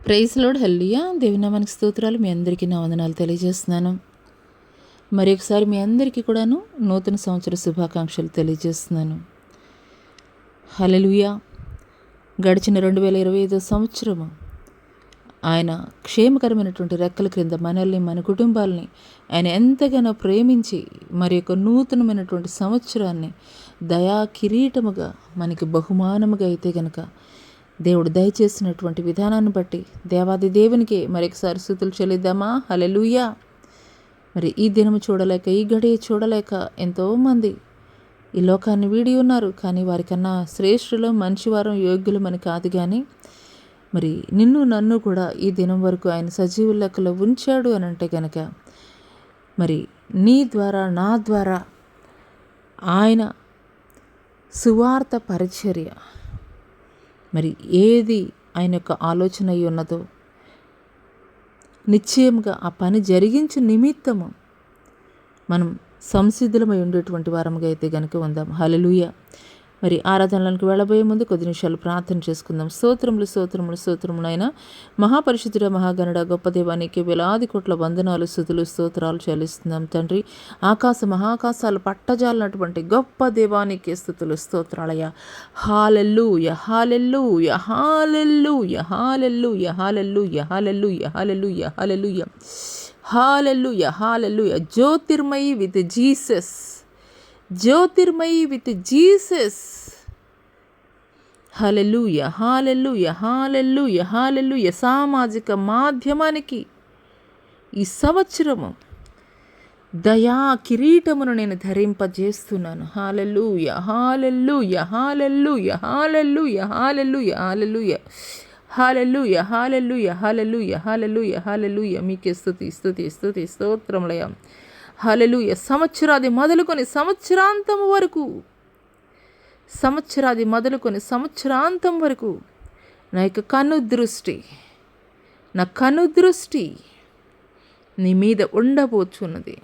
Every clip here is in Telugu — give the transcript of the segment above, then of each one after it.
ప్రైజ్ లార్డ్, హల్లెలూయా. దేవుని నామానికి స్తోత్రాలు. మీ అందరికీ నా వందనాలు తెలియజేస్తున్నాను. మరి ఒకసారి మీ అందరికీ కూడాను నూతన సంవత్సర శుభాకాంక్షలు తెలియజేస్తున్నాను. హల్లెలూయా. గడిచిన 2025 సంవత్సరము ఆయన క్షేమకరమైనటువంటి రెక్కల క్రింద మనల్ని, మన కుటుంబాలని ఆయన ఎంతగానో ప్రేమించి మరి యొక్క నూతనమైనటువంటి సంవత్సరాన్ని దయా కిరీటముగా మనకి బహుమానముగా అయితే గనక దేవుడు దయచేసినటువంటి విధానాన్ని బట్టి దేవాది దేవునికి మరొకసారి స్తుతులు చెల్లిద్దామా? హల్లెలూయా. మరి ఈ దినము చూడలేక, ఈ గడియ చూడలేక ఎంతోమంది ఈ లోకాన్ని వీడి ఉన్నారు. కానీ వారికన్నా శ్రేష్ఠులు, మంచివారం, యోగ్యులమని కాదు, కానీ మరి నిన్ను నన్ను కూడా ఈ దినం వరకు ఆయన సజీవ లెక్కలో ఉంచాడు అని అంటే కనుక మరి నీ ద్వారా, నా ద్వారా ఆయన సువార్త పరిచర్య మరి ఏది ఆయన యొక్క ఆలోచన అయి ఉన్నదో నిశ్చయంగా ఆ పని జరిగించు నిమిత్తము మనం సంసిద్ధులమై ఉండేటువంటి వారముగా అయితే కనుక ఉందాం. హల్లెలూయా. మరి ఆరాధనలకు వెళ్ళబోయే ముందు కొద్ది నిమిషాలు ప్రార్థన చేసుకుందాం. స్తోత్రములు స్తోత్రములు స్తోత్రములు అయినా మహాపరిశుద్ధుడ, మహాగణుడ, గొప్ప దేవానికి వేలాది కోట్ల వందనాలు, స్తుతులు, స్తోత్రాలు చెల్లిస్తున్నాం తండ్రి. మహాకాశాలు పట్టజాలనటువంటి గొప్ప దేవానికి స్తుతులు, స్తోత్రాలయ. Hallelujah, hallelujah, hallelujah, hallelujah, hallelujah, hallelujah, hallelujah, hallelujah, hallelujah, hallelujah. Jyothirmayi with Jesus, Jyothirmayi with Jesus. Hallelujah, hallelujah, hallelujah, hallelujah. సామాజిక మాధ్యమానికి ఈ సంవత్సరము దయా కిరీటమును నేను ధరింపజేస్తున్నాను. హల్లెలూయా, hallelujah, hallelujah, hallelujah, hallelujah, hallelujah, hallelujah, hallelujah, hallelujah, hallelujah, hallelujah. మీకే స్తుతి స్తుతి స్తుతి స్తోత్రములయ. హల్లెలూయా. సంవత్సరాది మొదలుకొని సంవత్సరాంతం వరకు, సంవత్సరాది మొదలుకొని సంవత్సరాంతం వరకు నా యొక్క కనుదృష్టి, నా కనుదృష్టి నీ మీద ఉండబోచున్నది.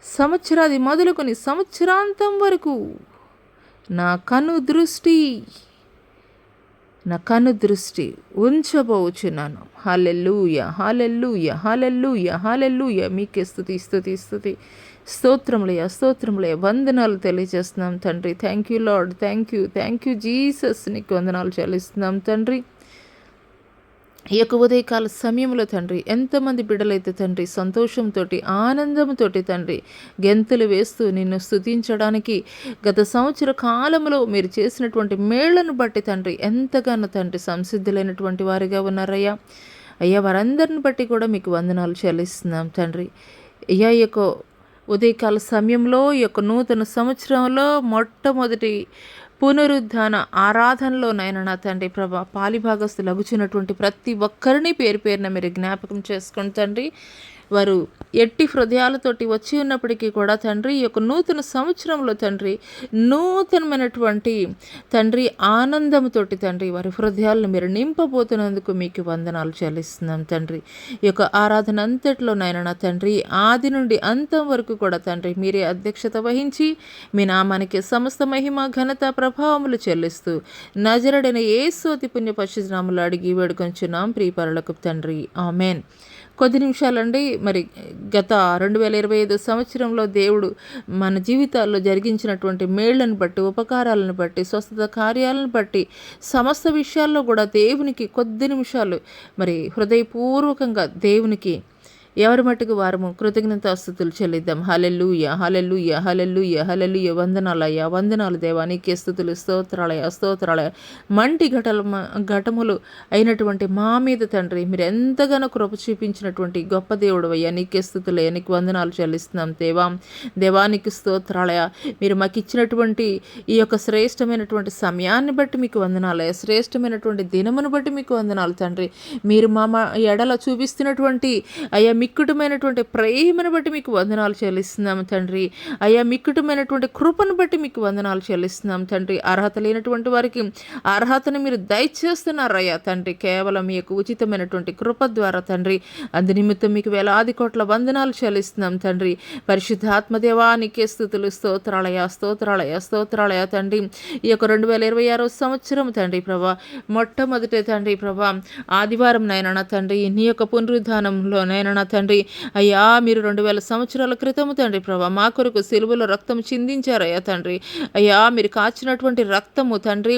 సంవత్సరాది మొదలుకొని సంవత్సరాంతం వరకు నా కనుదృష్టి ఉంచబోచున్నాను. హల్లెలూయా, హల్లెలూయా, హల్లెలూయా, హల్లెలూయా. మీకే స్తుతి స్తుతి స్తుతి స్తోత్రములయ, స్తోత్రములయ. వందనాలు తెలియజేస్తున్నాం తండ్రి. Thank you Lord, thank you Jesus. నీకు వందనాలు చెల్లిస్తున్నాం తండ్రి. ఈ యొక్క ఉదయకాల సమయంలో తండ్రి ఎంతమంది బిడ్డలైతే తండ్రి సంతోషంతో, ఆనందంతో తండ్రి గెంతులు వేస్తూ నిన్ను స్తుతించడానికి గత సంవత్సర కాలంలో మీరు చేసినటువంటి మేళ్లను బట్టి తండ్రి ఎంతగానో తండ్రి సంసిద్ధులైనటువంటి వారిగా ఉన్నారయ్యా. అయ్యా, వారందరిని బట్టి కూడా మీకు వందనాలు చెల్లిస్తున్నాం తండ్రి. అయ్యా, ఈ యొక్క ఉదయకాల సమయంలో ఈ యొక్క నూతన సంవత్సరంలో మొట్టమొదటి పునరుద్ధాన ఆరాధనలో నా తండ్రి ప్రభా పాలిభాగస్తులు అగుచున్నటువంటి ప్రతి ఒక్కరిని పేరు పేరున మీరు జ్ఞాపకం చేసుకోండి తండ్రి. వారు ఎట్టి హృదయాలతోటి వచ్చి ఉన్నప్పటికీ కూడా తండ్రి ఈ యొక్క నూతన సంవత్సరంలో తండ్రి నూతనమైనటువంటి తండ్రి ఆనందంతోటి తండ్రి వారి హృదయాలను మీరు నింపబోతున్నందుకు మీకు వందనాలు చెల్లిస్తున్నాం తండ్రి. ఈ యొక్క ఆరాధన అంతట్లో నా తండ్రి ఆది నుండి అంతం వరకు కూడా తండ్రి మీరే అధ్యక్షత వహించి మీ నామానికి సమస్త మహిమ, ఘనత, ప్రభావములు చెల్లిస్తూ నజరుడైన యేసు అతి పుణ్య పరిశుద్ధ నామములో అడిగి వేడుకొంచున్నాం ప్రియ పరలోకపు తండ్రి, ఆమేన్. కొద్ది నిమిషాలండి. మరి గత 2025 సంవత్సరంలో దేవుడు మన జీవితాల్లో జరిగించినటువంటి మేళ్లను బట్టి, ఉపకారాలను బట్టి, స్వస్థత కార్యాలను బట్టి, సమస్త విషయాల్లో కూడా దేవునికి కొద్ది నిమిషాలు మరి హృదయపూర్వకంగా దేవునికి ఎవరి మట్టుకు వారము కృతజ్ఞతాస్తుతులు చెల్లిద్దాం. హల్లెలూయా, హల్లెలూయా, హల్లెలూయా, హల్లెలూయా. వందనాలయ్యా, వందనాలు దేవా, నీకే స్తుతులు, స్తోత్రాలయ, స్తోత్రాలయ. మంటి ఘటములు అయినటువంటి మా మీద తండ్రి మీరు ఎంతగానో కృప చూపించినటువంటి గొప్ప దేవుడు అయ్యా, నీకే స్తుతులయ్యా, నీకు వందనాలు చెల్లిస్తున్నాం దేవానికి స్తోత్రాలయ. మీరు మాకు ఇచ్చినటువంటి ఈ యొక్క శ్రేష్టమైనటువంటి సమయాన్ని బట్టి మీకు వందనాలయ, శ్రేష్టమైనటువంటి దినమును బట్టి మీకు వందనాలు తండ్రి. మీరు మా ఎడల చూపిస్తున్నటువంటి అయ్యా మిక్కుటమైనటువంటి ప్రేమను బట్టి మీకు వందనాలు చెల్లిస్తున్నాము తండ్రి. అయ్యా మిక్కుటమైనటువంటి కృపను బట్టి మీకు వందనాలు చెల్లిస్తున్నాం తండ్రి. అర్హత లేనటువంటి వారికి అర్హతను మీరు దయచేస్తున్నారయ్యా తండ్రి, కేవలం మీ యొక్క ఉచితమైనటువంటి కృప ద్వారా తండ్రి. అందు నిమిత్తం మీకు వేలాది కోట్ల వందనాలు చెల్లిస్తున్నాం తండ్రి. పరిశుద్ధాత్మదేవా నీకే స్తుతులు, స్తోత్రాలయ స్తోత్రాలయ స్తోత్రాలయ తండ్రి. ఈ యొక్క 2026 సంవత్సరం తండ్రి ప్రభా, మొట్టమొదటి తండ్రి ప్రభా ఆదివారం నైనా తండ్రి, నీ యొక్క పునరుద్ధానంలో నైనా తండ్రి అయ్యా మీరు 2000 సంవత్సరాల క్రితము తండ్రి ప్రభా మా కొరకు సిలువలో రక్తం చిందించారయ్యా తండ్రి. అయ్యా మీరు కాచినటువంటి రక్తము తండ్రి,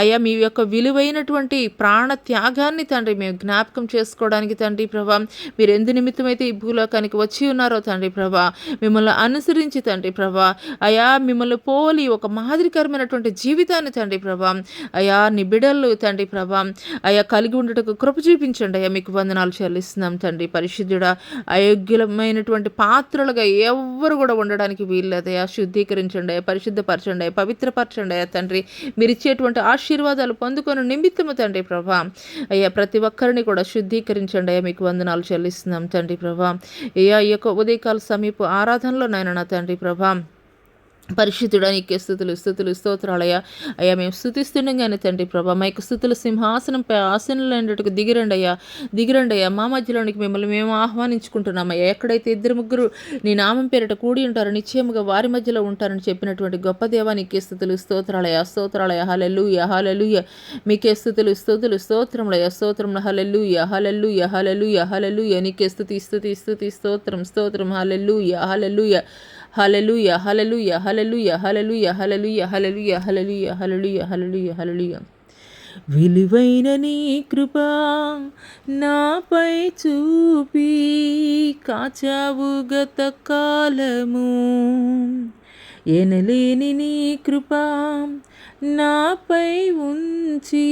అయ్యా మీ యొక్క విలువైనటువంటి ప్రాణ త్యాగాన్ని తండ్రి మేము జ్ఞాపకం చేసుకోవడానికి తండ్రి ప్రభా మీరు ఎందు నిమిత్తమైతే ఈ భూలోకానికి వచ్చి ఉన్నారో తండ్రి ప్రభా, మిమ్మల్ని అనుసరించి తండ్రి ప్రభా అయా మిమ్మల్ని పోలి ఒక మాదిరికరమైనటువంటి జీవితాన్ని తండ్రి ప్రభా అయా నీ బిడ్డలు తండ్రి ప్రభా అయా కలిగి ఉండటకు కృప చూపించండి అయ్యా. మీకు వందనాలు చెల్లిస్తున్నాం తండ్రి. పరిశుద్ధుడా, అయోగ్యమైనటువంటి పాత్రలుగా ఎవ్వరు కూడా ఉండడానికి వీల్లేదయ్యా. శుద్ధీకరించండి అయ్యా, పరిశుద్ధపరచండి అయ్యా, పవిత్రపరచండి అయ్యా తండ్రి. మీరు ఇచ్చేటువంటి ఆశీర్వాదాలు పొందుకొని నిమిత్తము తండ్రి ప్రభా అయ్యా ప్రతి ఒక్కరిని కూడా శుద్ధీకరించండి అయ్యా. మీకు వందనాలు చెల్లిస్తున్నాం తండ్రి ప్రభా. అయ్యా ఈ యొక్క ఉదయకాల సమీప ఆరాధనలో నాయన తండ్రి ప్రభా పరిశుద్ధుడా నీకే స్తుతులు స్తుతులు స్తోత్రాలయ్యా. అయ్యా మేము స్తుతిస్తుండగానే తండ్రి ప్రభా మా యొక్క స్తుతుల సింహాసనంపై ఆసనలైనట్టుకు దిగిరండి అయ్యా. మా మధ్యలోనికి మిమ్మల్ని మేము ఆహ్వానించుకుంటున్నామయ్యా. ఎక్కడైతే 2-3 నీ నామం పేరిట కూడి ఉంటారో నిశ్చయముగా వారి మధ్యలో ఉంటారని చెప్పినటువంటి గొప్ప దేవా నీకే స్తుతులు స్తోత్రాలయ్యా స్తోత్రాలయ. హల్లెలూయా హల్లెలూయా మీకే స్తుతులు స్తుతులు స్తోత్రములయ్యా స్తోత్రములు. హల్లెలూయా హల్లెలూయా హల్లెలూయా హల్లెలూయా నీకే స్తుతి స్తుతి స్తుతి స్తోత్రం స్తోత్రం. హల్లెలూయా hallelujah hallelujah hallelujah hallelujah hallelujah hallelujah hallelujah hallelujah hallelujah hallelujah హల్లెలూయా. విలువైన నీ కృపా నాపై చూపి కాచావు గత కాలము, ఎనలేని నీ కృపా నాపై ఉంచి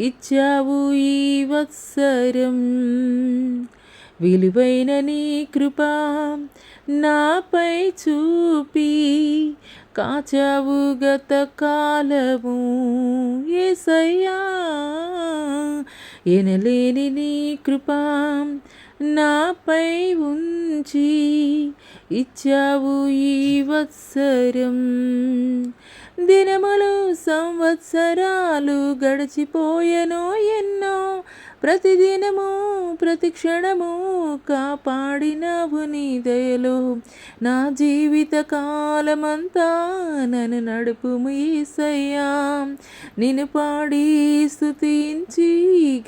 ఇచ్చావు ఈ వత్సరం. విలువైన నీ కృపా నాపై చూపి కాచావు గత కాలము, యేసయ్యా ఎనలేని నీ కృపా నాపై ఉంచి ఇచ్చావు ఈ వత్సరం. దినములు సంవత్సరాలు గడిచిపోయెనో ఎన్నో, ప్రతిదినము ప్రతి క్షణము కాపాడినావు నీ దయలో. నా జీవిత కాలమంతా నన్ను నడుపుము యేసయ్యా. నిన్ను పాడి స్తుతించి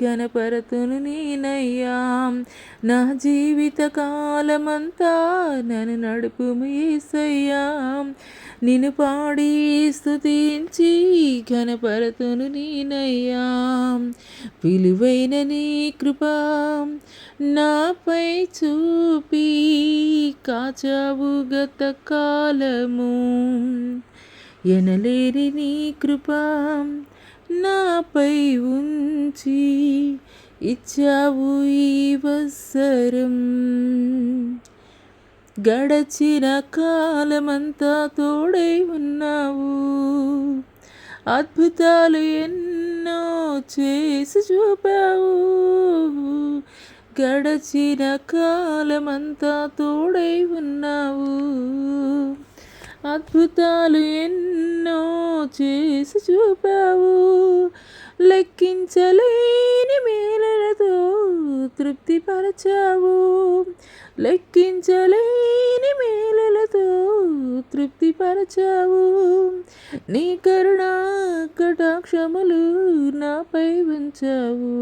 ఘనపరతును నేనయ్యా. నా జీవిత కాలమంతా నన్ను నడుపుము యేసయ్యా. నిన్ను పాడి స్తుతించి ఘనపరతును నేనయ్యా. విలువైన నీ కృపా నాపై చూపి కాచావు గత కాలము, ఎనలేని నీ కృపా నాపై ఉంచి ఇచ్చావు ఈ వత్సరం. గడచిన కాలమంతా తోడై ఉన్నావు, అద్భుతాలు ఎన్నో చేసి చూపావు. గడచిన కాలమంతా తోడై ఉన్నావు, అద్భుతాలు ఎన్నో చేసి చూపావు. లెక్కించలేని మేలులతో తృప్తిపరచావు, లెక్కించలేని మేలులతో తృప్తిపరచావు. నీ కరుణా కటాక్షములు నాపై ఉంచావు,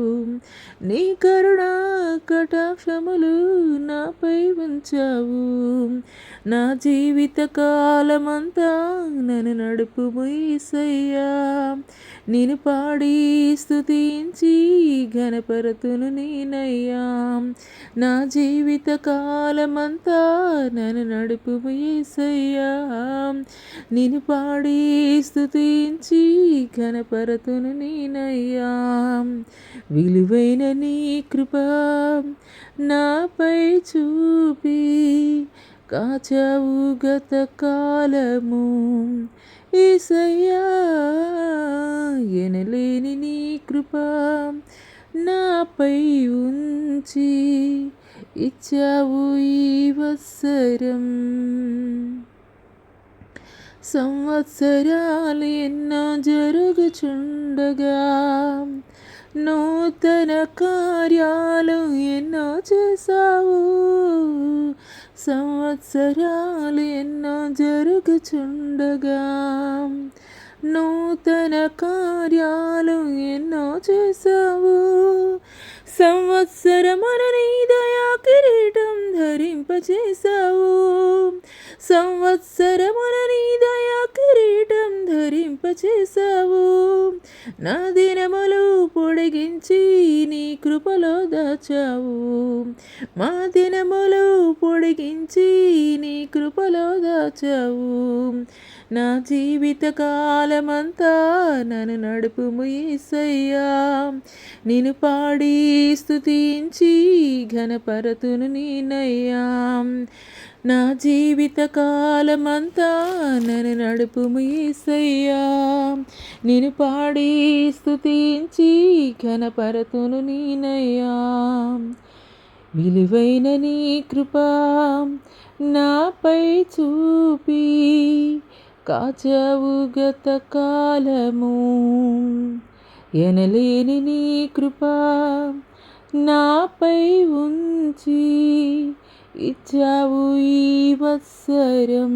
నీ కరుణా కటాక్షములు నాపై ఉంచావు. నా జీవిత కాలమంతా నన్ను నడుపుము యేసయ్యా. నిన్ను పాడి స్తుతించి ఘనపరతును నేనయ్యా. నా జీవిత కాలమంతా నన్ను నడుపుము యేసయ్యా. నిన్ను పాడి స్తుతించి ఘనపరతును నేనయ్యా. విలువైన నీ కృపా నాపై చూపి కాచావు గత కాలము, యేసయ్యా ఎనలేని నీ కృపా నాపై ఉంచి ఇచ్చావు ఈ వత్సరం. సంవత్సరాలు ఎన్నో జరుగుచుండగా నూతన కార్యాలు ఎన్నో చేశావు. సంవత్సరాలు ఎన్నో జరుగుచుండగా నూతన కార్యాలు ఎన్నో చేశావు. సంవత్సరమున నీ దయా కిరీటం ధరింపచేశావు. సంవత్సరమున నీ దయా కిరీటం ధరింపచేశావు. నా దినములు పొడిగించి నీ కృపలో దాచావు. మా దినములు పొడిగించి నీ కృపలో దాచావు. నా జీవిత కాలమంతా నన్ను నడుపుము యేసయ్యా. నిన్ను పాడి స్తుతించి ఘనపరతును నేనయ్యా. నా జీవిత కాలమంతా నన్ను నడుపుము యేసయ్యా. నిన్ను పాడి స్తుతించి ఘనపరతును నేనయ్యా. విలువైన నీ కృప నాపై చూపి కాచావు గత కాలము. ఎనలేని నీ కృప నాపై ఉంచి ఇచ్చావు ఈ వత్సరం.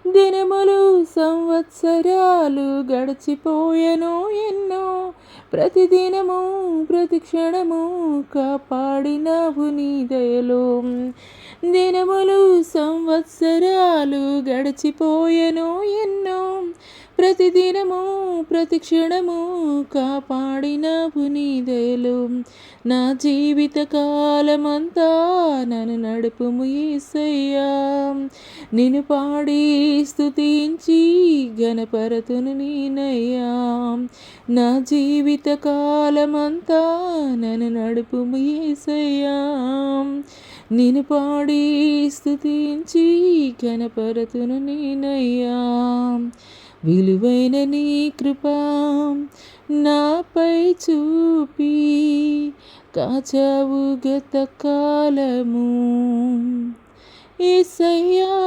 దినములు సంవత్సరాలు గడిచిపోయెను ఎన్నో. ప్రతిదినము ప్రతి క్షణము కాపాడినావు నీ దయలో. దినములు సంవత్సరాలు గడిచిపోయెను ఎన్నో. ప్రతిదినము ప్రతి క్షణము కాపాడినావు నీ దయలో. నా జీవిత కాలమంతా నన్ను నడుపుము యేసయ్యా. నిన్ను పాడి స్తుతించి ఘనపరతును నేనయ్యా. నా జీవిత కాలమంతా నన్ను నడుపుము యేసయ్యా. నిన్ను పాడి స్తుతించి ఘనపరతును నేనయ్యా. విలువైన నీ కృప నాపై చూపి కాచావు గత కాలము. యేసయ్యా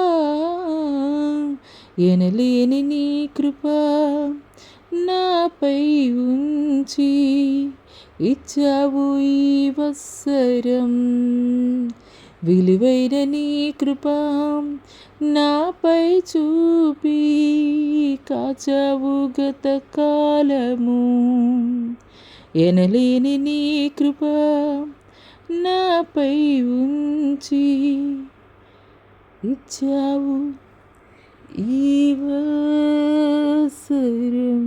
ఎనలేని నీ కృప నాపై ఉంచి ఇచ్చావు ఈ వత్సరం. విలువైన నీ కృప నాపై చూపి కాచావు గత కాలము. ఎనలేని నీ కృప నాపై ఉంచి ఇచ్చావు ఈ వత్సరం.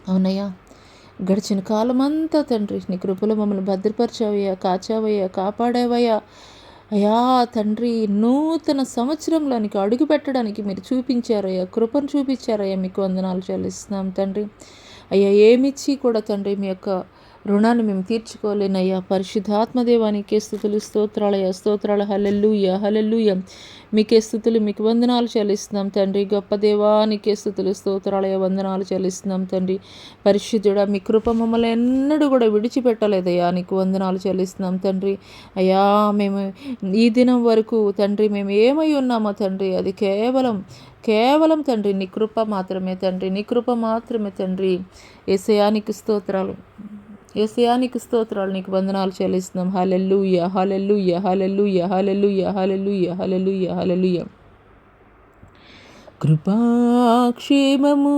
అవునయ్యా, గడిచిన కాలమంతా తండ్రి నీ కృపలో మమ్మల్ని భద్రపరిచావయ్యా, కాచావయ్యా, కాపాడావయ్యా. అయ్యా తండ్రి, నూతన సంవత్సరంలోనికి అడుగు పెట్టడానికి మీరు చూపించారయ్యా, కృపను చూపించారయ్యా. మీకు వందనాలు చెల్లిస్తున్నాం తండ్రి. అయ్యా ఏమిచ్చి కూడా తండ్రి మీ యొక్క రుణాన్ని మేము తీర్చుకోలేనయ్యా. పరిశుద్ధాత్మదేవానికే స్తుతులు, స్తోత్రాలయ్యా, స్తోత్రాలు. హల్లెలూయా, హల్లెలూయా. మీకే స్తుతులు, మీకు వందనాలు చెల్లిస్తున్నాం తండ్రి. గొప్ప దేవానికే స్తుతులు, స్తోత్రాలయ్యా, వందనాలు చెల్లిస్తున్నాం తండ్రి. పరిశుద్ధుడా, మీ కృప మమ్మల్ని ఎన్నడూ కూడా విడిచిపెట్టలేదయ్యా. నీకు వందనాలు చెల్లిస్తున్నాం తండ్రి. అయ్యా మేము ఈ దినం వరకు తండ్రి మేము ఏమై ఉన్నామో తండ్రి, అది కేవలం తండ్రి నీ కృప మాత్రమే తండ్రి, నీ కృప మాత్రమే తండ్రి. యేసయ్యా నీకు స్తోత్రాలు, యేసయ్యా నీకు స్తోత్రాలు, నీకు వందనాలు చెల్లిస్తున్నాం. హల్లెలూయా, hallelujah, hallelujah, hallelujah, hallelujah, hallelujah, హల్లెలూయా. కృపాక్షేమము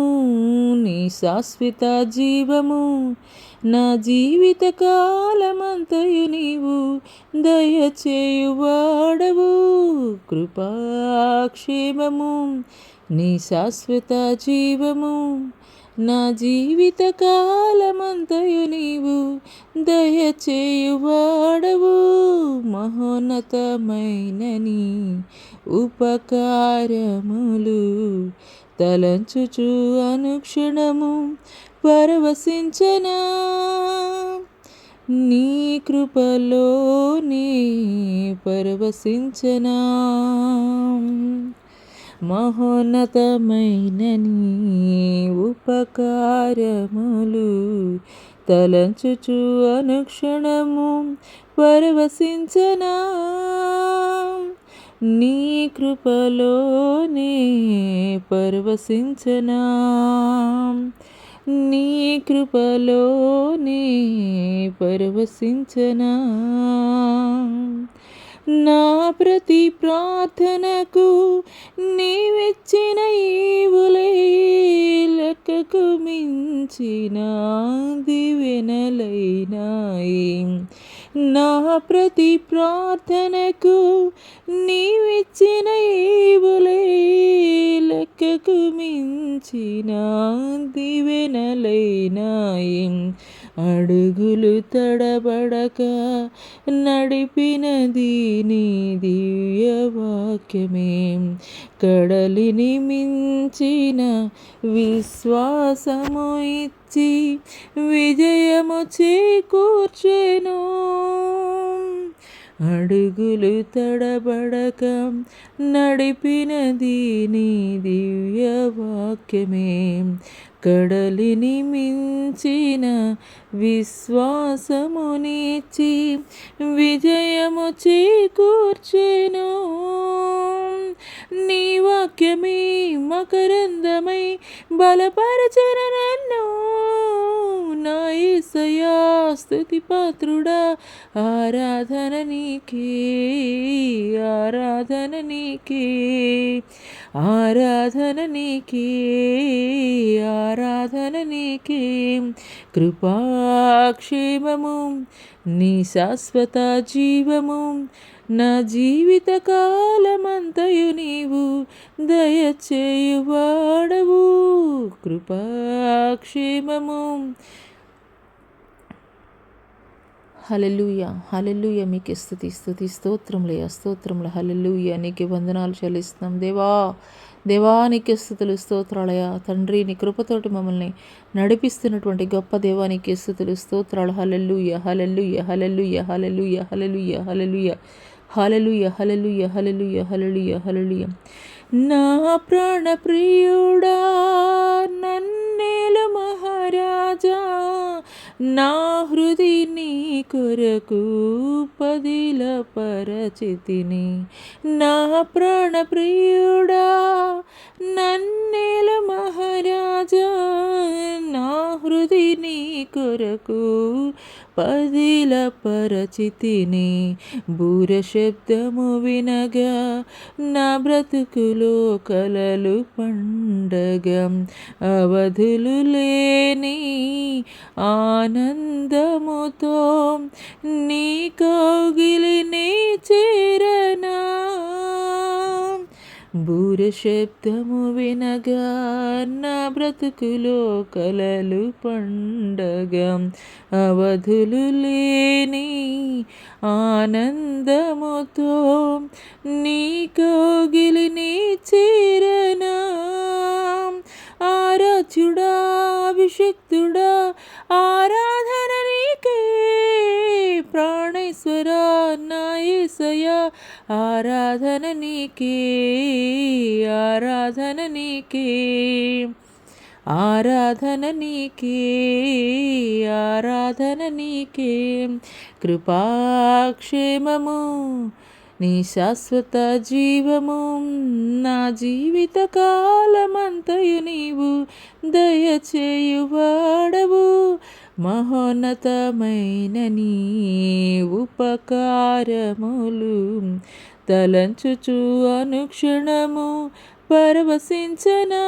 నీ శాశ్వత జీవము, నా జీవిత కాలమంతయు నీవు దయచేయువాడవు. కృపాక్షేమము నీ శాశ్వత జీవము, నా జీవిత కాలమంతయు నీవు దయచేయువాడవు. మహోన్నతమైన నీ ఉపకారములు తలంచుచు అనుక్షణము పరవశించనా. నీ కృపలోనే పరవశించనా. మహోన్నతమైన నీ ఉపకారములు తలంచుచు అనుక్షణము పరవశించనా నీ కృపలోనే పరవశించనా నీ కృపలోనే పరవశించనా నా ప్రతి ప్రార్థనకు నీవిచ్చిన ఈవులే లెక్కకు మించిన దివెనలైనాయి నా ప్రతి ప్రార్థనకు నీవిచ్చిన ఈవులే లెక్కకు మించిన దివెనలైనాయి అడుగులు తడబడక నడిపినది నీ దివ్య వాక్యమే కడలిని మించిన విశ్వాసము ఇచ్చి విజయము చేకూర్చెను అడుగులు తడబడక నడిపినది నీ దివ్య వాక్యమే కడలిని మించిన విశ్వాసమునిచ్చి విజయము చేకూర్చెను నీ వాక్యమే మకరందమై బలపరచెను నన్ను నా యేసయ్యా స్తుతి పాత్రుడా ఆరాధన నీకే ఆరాధన నీకే ఆరాధన నీకే ఆరాధన నీకే కృపాక్షేమము నీ శాశ్వత జీవము నా జీవిత కాలమంతయు నీవు దయచేయువాడవు కృపాక్షేమము హల్లెలూయా హల్లెలూయా మీకే స్తుతి స్తుతి స్తోత్రములు హల్లెలూయా నీకే వందనాలు చెల్లిస్తున్నాం దేవా నీకే స్తుతులు స్తోత్రాలయా తండ్రి నీ కృపతోటి మమ్మల్ని నడిపిస్తున్నటువంటి గొప్ప దేవానికి స్తుతులు స్తోత్రాలు హల్లెలూయా hallelujah hallelujah hallelujah hallelujah hallelujah hallelujah hallelujah hallelujah hallelujah హల్లెలూయా నా ప్రాణ ప్రియుడా నన్నేలు మహారాజా నా హృది నీ కొరకు పదిల పరచితిని నా ప్రాణ ప్రియుడా నన్నేలు మహారాజా నా హృది నీ కొరకు పదిల పరచితిని బూర శబ్దము వినగా నా బ్రతుకులో కలలు పండగ అవధులు లేని ఆనందముతో నీ కౌగిలిని చేరనా బూర శబ్దము వినగా నా బ్రతుకులో కలలు పండగ అవధులు లేని ఆనందముతో నీ కౌగిలిని చేరనా ఆరాధ్యుడా అభిషిక్తుడా ఆరాధన నీకే ప్రాణేశ్వరా నా యేసయ్యా ఆరాధన నీకే ఆరాధన నీకే ఆరాధన నీకే ఆరాధన నీకే కృపాక్షేమము నీ శాశ్వత జీవము నా జీవిత కాలమంతయు నీవు దయచేయువాడవు మహోన్నతమైన నీ ఉపకారములు తలంచుచు అనుక్షణము పరవశించనా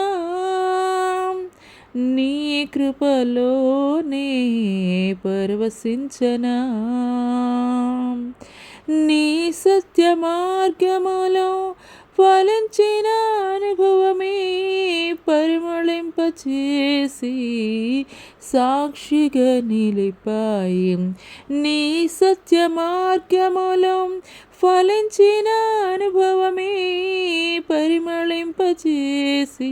నీ కృపలోనే పరవశించనా నీ సత్య మార్గములో ఫలించిన అనుభవమే పరిమళింపచేసి సాక్షిగా నిలిపాయి నీ సత్య మార్గములో ఫలించిన అనుభవమే పరిమళింపచేసి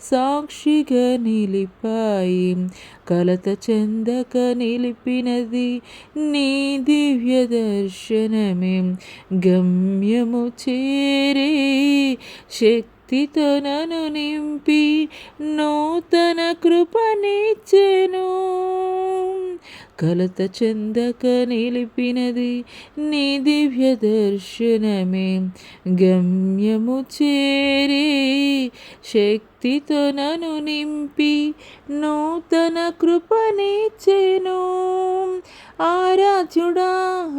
సాక్షిగా నిలిపాయి కలత చెందక నిలిపినది నీ దివ్య దర్శనమే గమ్యము చేరే శక్తితో నన్ను నింపి నూతన కృపనిచ్చెను కలత చెందక నిలిపినది నీ దివ్య దర్శనమే. గమ్యము చేరే శక్తితో నన్ను నింపి నూతన కృపనిచ్చెను. ఆరాధ్యుడా,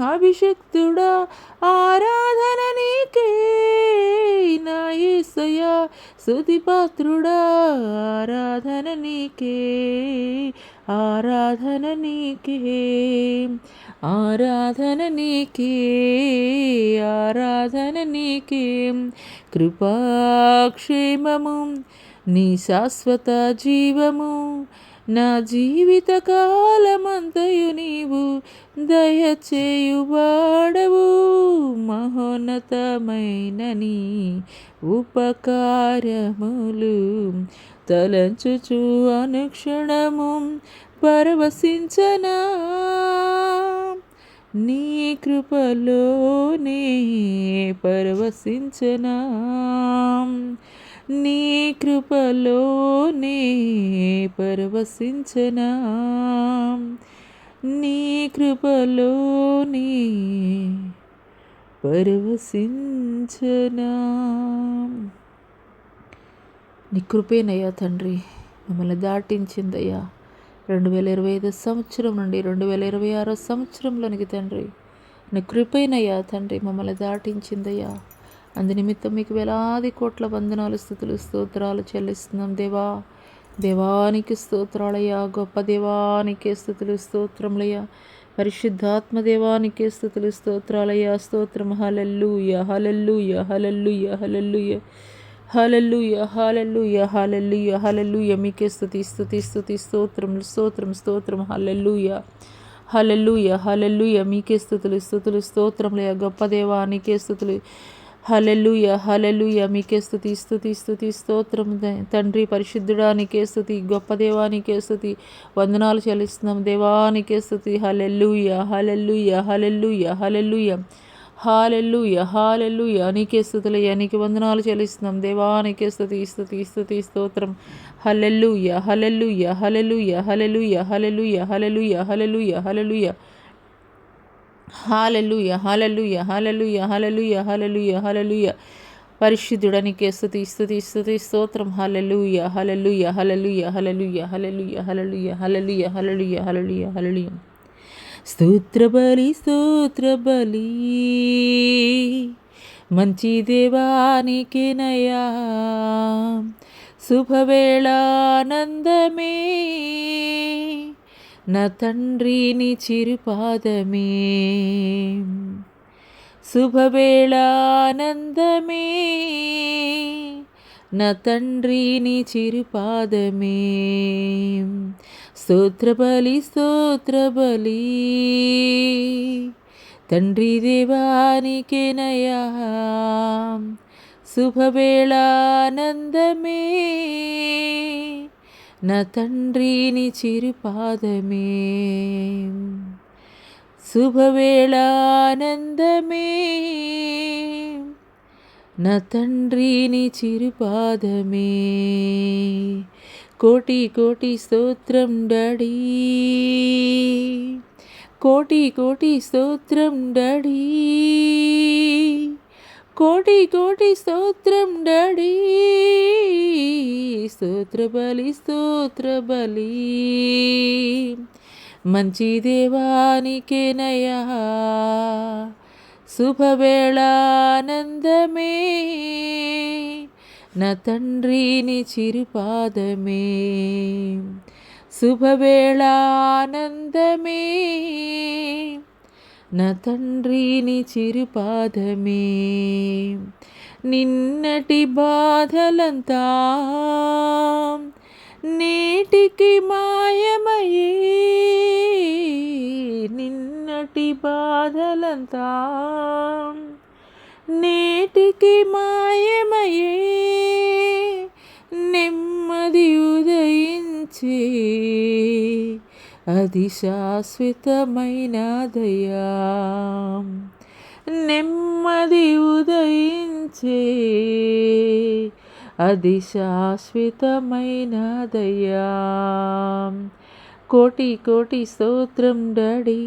అభిషక్తుడా, ఆరాధన నీకే నా యేసయ్యా. స్తుతిపాత్రుడా, ఆరాధన నీకే, ఆరాధన నీకే, ఆరాధన నీకే, ఆరాధన నీకే. కృపాక్షేమము నీ శాశ్వత జీవము, నా జీవిత కాలమంతయు నీవు దయచేయువాడవు. మహోన్నతమైన నీ ఉపకారములు తలంచుచు అనుక్షణము పరవశించనా. నీ కృపలోనే పరవశించనా, నీ కృపలోనే పరవశించనా, నీ కృపలోనే పరవశించనా. నీ కృపేనయ్యా తండ్రి మమ్మల్ని దాటించిందయ్యా 2025 సంవత్సరం నుండి 2026 సంవత్సరంలోనికి తండ్రి. నీ కృపేనయ్యా తండ్రి మమ్మల్ని దాటించిందయ్యా. అందు నిమిత్తం మీకు వేలాది కోట్ల వందనాలు, స్తుతులు, స్తోత్రాలు చెల్లిస్తున్నాం దేవా. దేవానికి స్తోత్రాలయ్యా, గొప్ప దేవానికే స్తుతులు స్తోత్రములయ్యా, పరిశుద్ధాత్మ దేవానికే స్తుతులు స్తోత్రాలయ్యా. స్తోత్రం. హల్లెలూయా, hallelujah, hallelujah, hallelujah, hallelujah, hallelujah, hallelujah, hallelujah. మీకే స్తుతి, స్తుతి, స్తుతి, స్తోత్రం, స్తోత్రం, స్తోత్రం. హల్లెలూయా, హల్లెలూయా, హల్లెలూయా. మీకే స్తుతులు, స్తుతులు, స్తోత్రములయ్యా, గొప్ప దేవానికే స్తుతులు. హల్లెలూయా, హల్లెలూయా. మీకే స్తుతి, స్తుతి, స్తుతి, స్తోత్రం తండ్రి. పరిశుద్ధుడానికే స్తుతి, గొప్ప దేవానికే స్తుతి, వందనాలు చెల్లిస్తున్నాం దేవానికే స్తుతి. హల్లెలూయా, హల్లెలూయా, హల్లెలూయా, హల్లెలూయా, హల్లెలూయా, హల్లెలూయా. నీకే స్తుతులయ్యా, నీకు వందనాలు చెల్లిస్తున్నాం దేవానికే స్తుతి, స్తుతి, స్తుతి, స్తోత్రం. హల్లెలూయా, hallelujah, hallelujah, hallelujah, hallelujah, hallelujah, hallelujah, hallelujah, hallelujah, hallelujah, hallelujah, hallelujah, hallelujah, హల్లెలూయా. పరిశుద్ధుడనికే స్తుతి, స్తుతి, స్తుతి, స్తోత్రం. హల్లెలూయా, hallelujah, hallelujah, hallelujah, hallelujah, hallelujah, hallelujah, hallelujah, hallelujah, హల్లెలూయా. స్తోత్ర బలి, స్తోత్ర బలి, మంచి దేవానికేనయ్యా. శుభవేళానందమే నా తండ్రిని చిరుపాదమే. శుభవేళానందమే నా తండ్రిని చిరుపాదమే. స్తోత్రబలి, స్తోత్రబలి, తండ్రి దేవానికేనయ్యా. శుభవేళానందమే నా తండ్రిని చిరుపాదమే. శుభవేళానందమే నా తండ్రిని చిరుపాదమే. కోటి కోటి స్తోత్రం డాడీ, కోటి కోటి స్తోత్రం డాడీ, కోటి కోటి స్తోత్రం డాడీ. స్తోత్ర బలి, స్తోత్ర బలి, మంచి దేవానికేనయ్యా. శుభవేళానందమే నా తండ్రిని చిరుపాదమే. శుభవేళానందమే నా తండ్రిని చిరుపాదమే. నిన్నటి బాధలంతా నేటికి మాయమయ్యే, నిన్నటి బాధలంతా నేటికి మాయమయ్యే. నెమ్మది ఉదయించే అది శాశ్వతమైన దయా. నెమ్మది ఉదయించే అది శాశ్వతమైన దయా. కోటి కోటి స్తోత్రం డాడీ,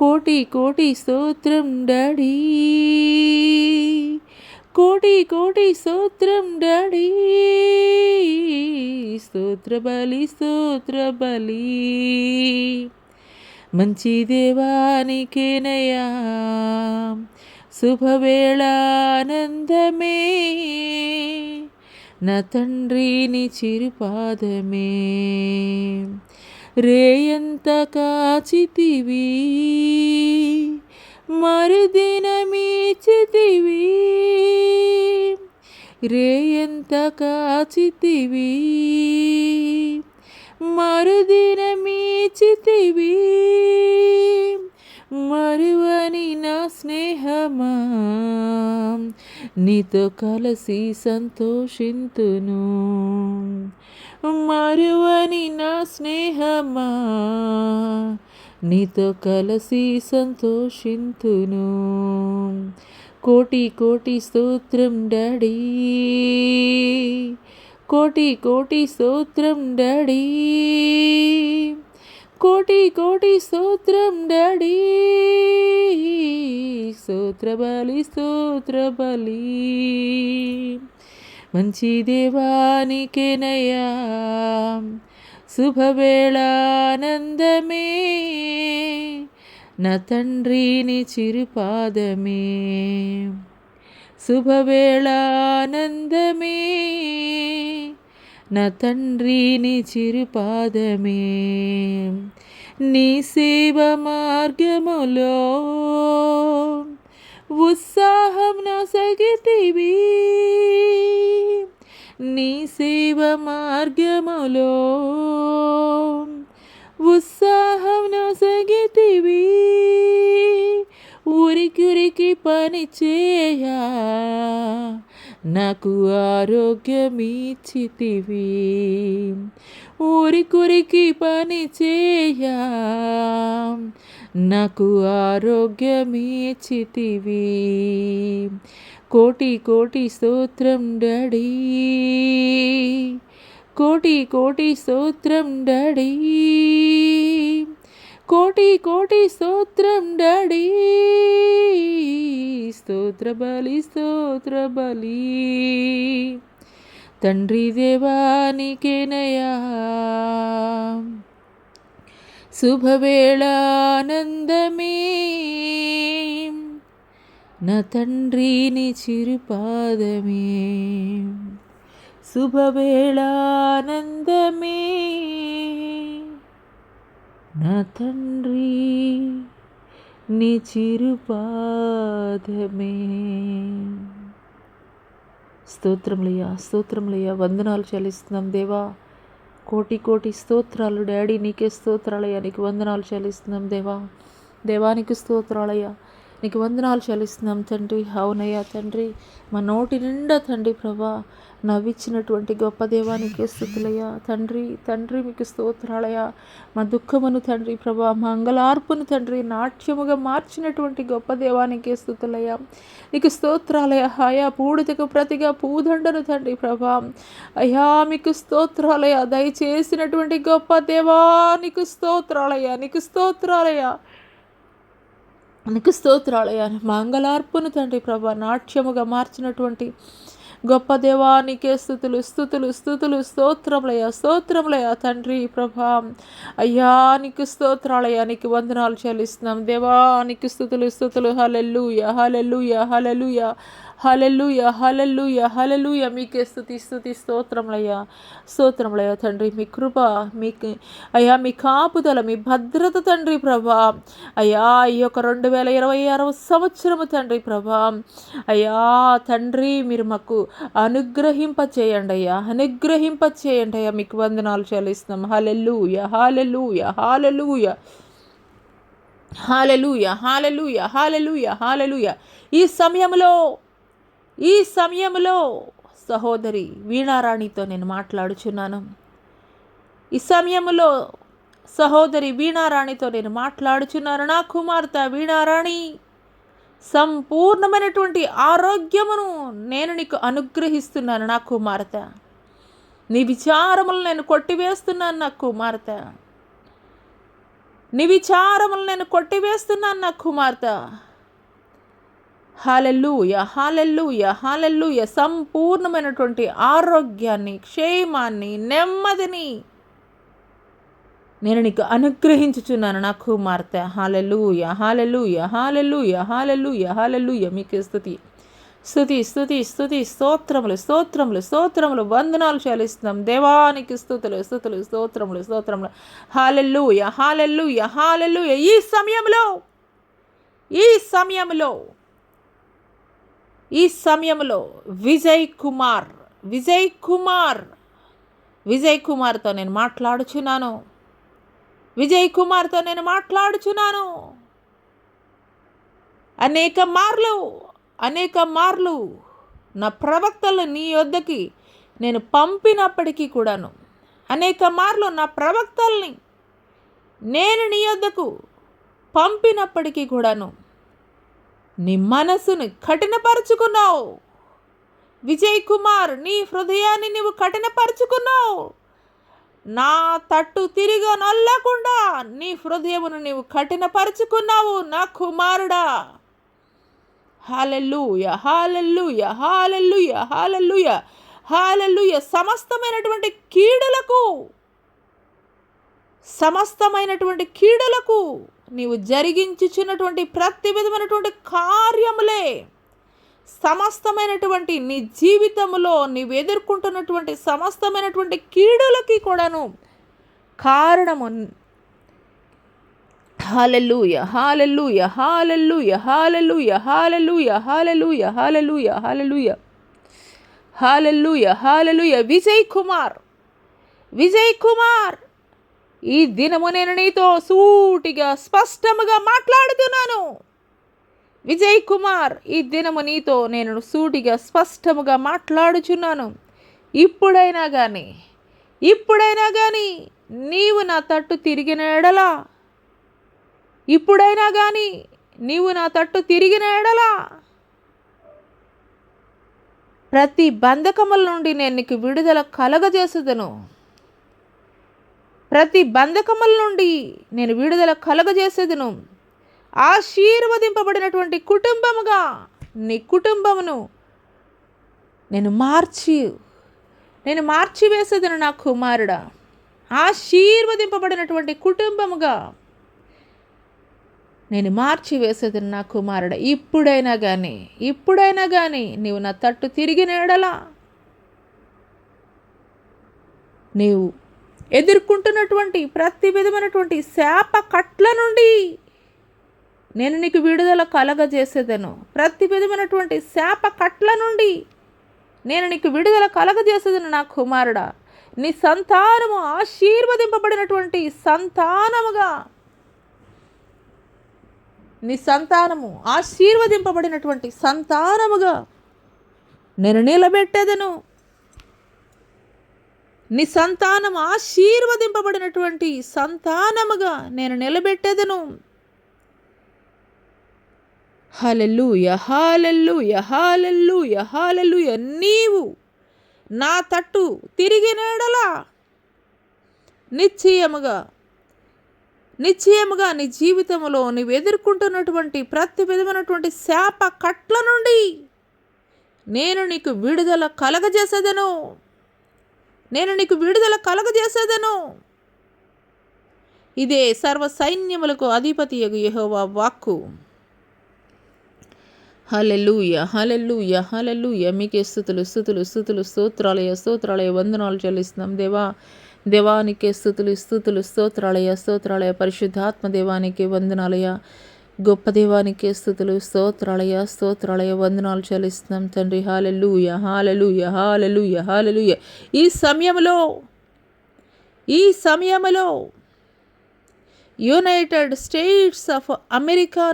కోటి కోటి స్తోత్రం డాడీ, కోటి కోటి స్తోత్రం డాడీ, స్తోత్ర బలి స్తోత్ర బలి. మంచి దేవానికేనయా శుభవేళ ఆనందమే, నా తండ్రిని చిరుపాదమే. రేయంత కాచితివి, మరుదినమీచితివి, రేయంత కాచితివి, మరుదినమీచితివి. మరువని నా స్నేహమా, నీతో కలిసి సంతోషింతును. మరువని నా స్నేహమా, నీతో కలిసి సంతోషింతును. కోటి కోటి స్తోత్రం డాడీ, కోటి కోటి స్తోత్రం డాడీ, కోటి కోటి స్తోత్రం డాడీ, స్తోత్ర బలి స్తోత్ర బలి. మంచి దేవానికేనయా శుభవేళ ఆనందమే, నా తండ్రిని చిరుపాదమే. శుభవేళ ఆనందమే, నా తండ్రిని చిరుపాదమే. నీ సేవ మార్గములో ఉత్సాహం నొసగితివి, నీ సేవ మార్గములో ఉత్సాహం నొసగితివి. ఉరికి పని చేయా నాకు ఆరోగ్యమిచ్చితివి, ఉరికి పని చేయా నాకు ఆరోగ్యమిచ్చితివి. కోటి కోటి స్తోత్రం డాడీ, కోటి కోటి స్తోత్రం డాడీ, కోటి కోటి స్తోత్రం డాడీ, స్తోత్ర బలి స్తోత్ర బలి. తండ్రి దేవానికేనయా శుభవేళ ఆనందమే, నా తండ్రిని చిరుపాదమే. శుభవేళ ఆనందమే, నా తండ్రి నీ చిరుపాదమే. స్తోత్రములయ్యా, స్తోత్రములయ్యా, వందనాలు చెల్లిస్తున్నాం దేవా. కోటి కోటి స్తోత్రాలు డాడీ, నీకే స్తోత్రాలయ్యా, నీకు వందనాలు చెల్లిస్తున్నాం దేవా. దేవానికి స్తోత్రాలయ్యా, నీకు వందనాలు చెల్లిస్తున్నాం తండ్రి. అవునయ్యా తండ్రి, మా నోటి నిండా తండ్రి ప్రభా నవ్విచ్చినటువంటి గొప్ప దేవానికి స్తుతులయ్యా తండ్రి. తండ్రి మీకు స్తోత్రాలయ్యా. మా దుఃఖమును తండ్రి ప్రభా, మా అంగలార్పును తండ్రి నాట్యముగా మార్చినటువంటి గొప్ప దేవానికి స్తుతులయ్యా, నీకు స్తోత్రాలయ్యా. అయా పూడితకు ప్రతిగా పూదండను తండ్రి ప్రభా, అయ్యా మీకు స్తోత్రాలయ్యా. దయచేసినటువంటి గొప్ప దేవా నీకు స్తోత్రాలయ్యా, నీకు స్తోత్రాలయ్యా, నీకు స్తోత్రాలయ్యా. మా అంగలార్పును తండ్రి ప్రభా నాట్యముగా మార్చినటువంటి గొప్ప దేవానికే స్తుతులు స్తుతులు స్తుతులు. స్తోత్రములయ్యా, స్తోత్రములయ్యా తండ్రి ప్రభా. అయ్యా నీకు స్తోత్రాలయ్యా, నీకు వందనాలు చెల్లిస్తున్నాం దేవా. నీకు స్తుతులు స్తుతులు. హల్లెలూయా hallelujah hallelujah hallelujah hallelujah hallelujah. మీకే స్తుతి స్తుతి. స్తోత్రములయ్యా, స్తోత్రములయ్యా తండ్రి. మీ కృప, మీకు అయ్యా మీ కాపుదల, మీ భద్రత తండ్రి ప్రభా. అయ్యా ఈ యొక్క 2026 సంవత్సరము తండ్రి ప్రభా, అయ్యా తండ్రి మీరు మాకు అనుగ్రహింపచేయండి అయ్యా, అనుగ్రహింపచేయండి అయ్యా. మీకు వందనాలు చెల్లిస్తున్నాం. హల్లెలూయా hallelujah hallelujah hallelujah hallelujah hallelujah హల్లెలూయా. ఈ సమయంలో సహోదరి వీణారాణితో నేను మాట్లాడుచున్నాను. ఈ సమయంలో సహోదరి వీణారాణితో నేను మాట్లాడుచున్నాను. నా కుమార్తె వీణారాణి, సంపూర్ణమైనటువంటి ఆరోగ్యమును నేను నీకు అనుగ్రహిస్తున్నాను. నా కుమార్తె, నీ విచారములు నేను కొట్టివేస్తున్నాను నా కుమార్తె. నీ విచారములు నేను కొట్టివేస్తున్నాను నా కుమార్తె. హల్లెలూయా, హల్లెలూయా, హల్లెలూయా. సంపూర్ణమైనటువంటి ఆరోగ్యాన్ని, క్షేమాన్ని, నెమ్మదిని నేను నీకు అనుగ్రహించుచున్నాను నా కుమార్తె. హల్లెలూయా, హల్లెలూయా, హల్లెలూయా, హల్లెలూయా, హల్లెలూయా. మీకు స్తుతి, స్తుతి, స్తుతి, స్తుతి, స్తోత్రములు, స్తోత్రములు, స్తోత్రములు, వందనాలు చెల్లిస్తున్నాం దేవానికి. స్తుతులు, స్తుతులు, స్తోత్రములు, స్తోత్రములు. హల్లెలూయా, హల్లెలూయా, హల్లెలూయా. ఈ సమయంలో విజయ్ కుమార్తో నేను మాట్లాడుచున్నాను. అనేక మార్లు నా ప్రవక్తలు నీ యొద్దకి నేను పంపినప్పటికీ కూడాను, అనేక మార్లు నా ప్రవక్తల్ని నేను నీ యొద్దకు పంపినప్పటికీ కూడాను నీ మనసుని కఠినపరుచుకున్నావు. విజయ్ కుమార్, నీ హృదయాన్ని నీవు కఠినపరుచుకున్నావు. నా తట్టు తిరిగి నొల్లకుండా నీ హృదయమును నీవు కఠినపరుచుకున్నావు నా కుమారుడా. హల్లెలూయా, హల్లెలూయా, హల్లెలూయా, హల్లెలూయా, హల్లెలూయా. సమస్తమైనటువంటి కీడులకు నీవు జరిగించుచున్నటువంటి ప్రతి విధమైనటువంటి కార్యములే, సమస్తమైనటువంటి నీ జీవితంలో నీవు ఎదుర్కొంటున్నటువంటి సమస్తమైనటువంటి కీడులకి కూడాను కారణము. హల్లెలూయా, hallelujah, hallelujah, hallelujah, hallelujah, hallelujah, hallelujah, hallelujah, hallelujah, హల్లెలూయా. విజయ్ కుమార్, ఈ దినము నేను నీతో సూటిగా స్పష్టముగా మాట్లాడుతున్నాను. విజయ్ కుమార్, ఈ దినము నీతో నేను సూటిగా స్పష్టముగా మాట్లాడుచున్నాను. ఇప్పుడైనా కానీ నీవు నా తట్టు తిరిగిన ఎడలా, ప్రతి బంధకముల నుండి నేను నీకు విడుదల కలగజేసేదను. ఆశీర్వదింపబడినటువంటి కుటుంబముగా నీ కుటుంబమును నేను మార్చివేసేదను నా కుమారుడా. ఆశీర్వదింపబడినటువంటి కుటుంబముగా నేను మార్చివేసేదను నా కుమారుడా. ఇప్పుడైనా కానీ నీవు నా తట్టు తిరిగిన ఎడలా, నీవు ఎదుర్కొంటున్నటువంటి ప్రతి విధమైనటువంటి శాప కట్ల నుండి నేను నీకు విడుదల కలగజేసేదను. నా కుమారుడా. నీ సంతానము ఆశీర్వదింపబడినటువంటి సంతానముగా నేను నిలబెట్టేదను. నీ సంతానము ఆశీర్వదింపబడినటువంటి సంతానముగా నేను నిలబెట్టేదను. హల్లెలూయా, హల్లెలూయా, హల్లెలూయా, హల్లెలూయా. నీవు నా తట్టు తిరిగిన ఎడలా నిశ్చయముగా నీ జీవితంలో నీవు ఎదుర్కొంటున్నటువంటి ప్రతి విధమైనటువంటి శాప కట్ల నుండి నేను నీకు విడుదల కలగజేసేదను. ఇదే సర్వ సైన్యములకు అధిపతియగు యెహోవా వాక్కు. హల్లెలూయా, హల్లెలూయా, హల్లెలూయా. మీకే స్తుతులు, స్తోత్రాలయ, వందనాలు చెల్లిస్తున్నాం దేవానికే స్తుతులు, స్తోత్రాలయ. పరిశుద్ధాత్మ దేవానికి వందనాలయ. గొప్ప దేవానికే స్తుతులు, స్తోత్రాలయ, వందనాలు చెల్లిస్తున్నాం తండ్రి. హల్లెలూయా, హల్లెలూయా, హల్లెలూయా, హల్లెలూయా. ఈ సమయములో యునైటెడ్ స్టేట్స్ ఆఫ్ అమెరికా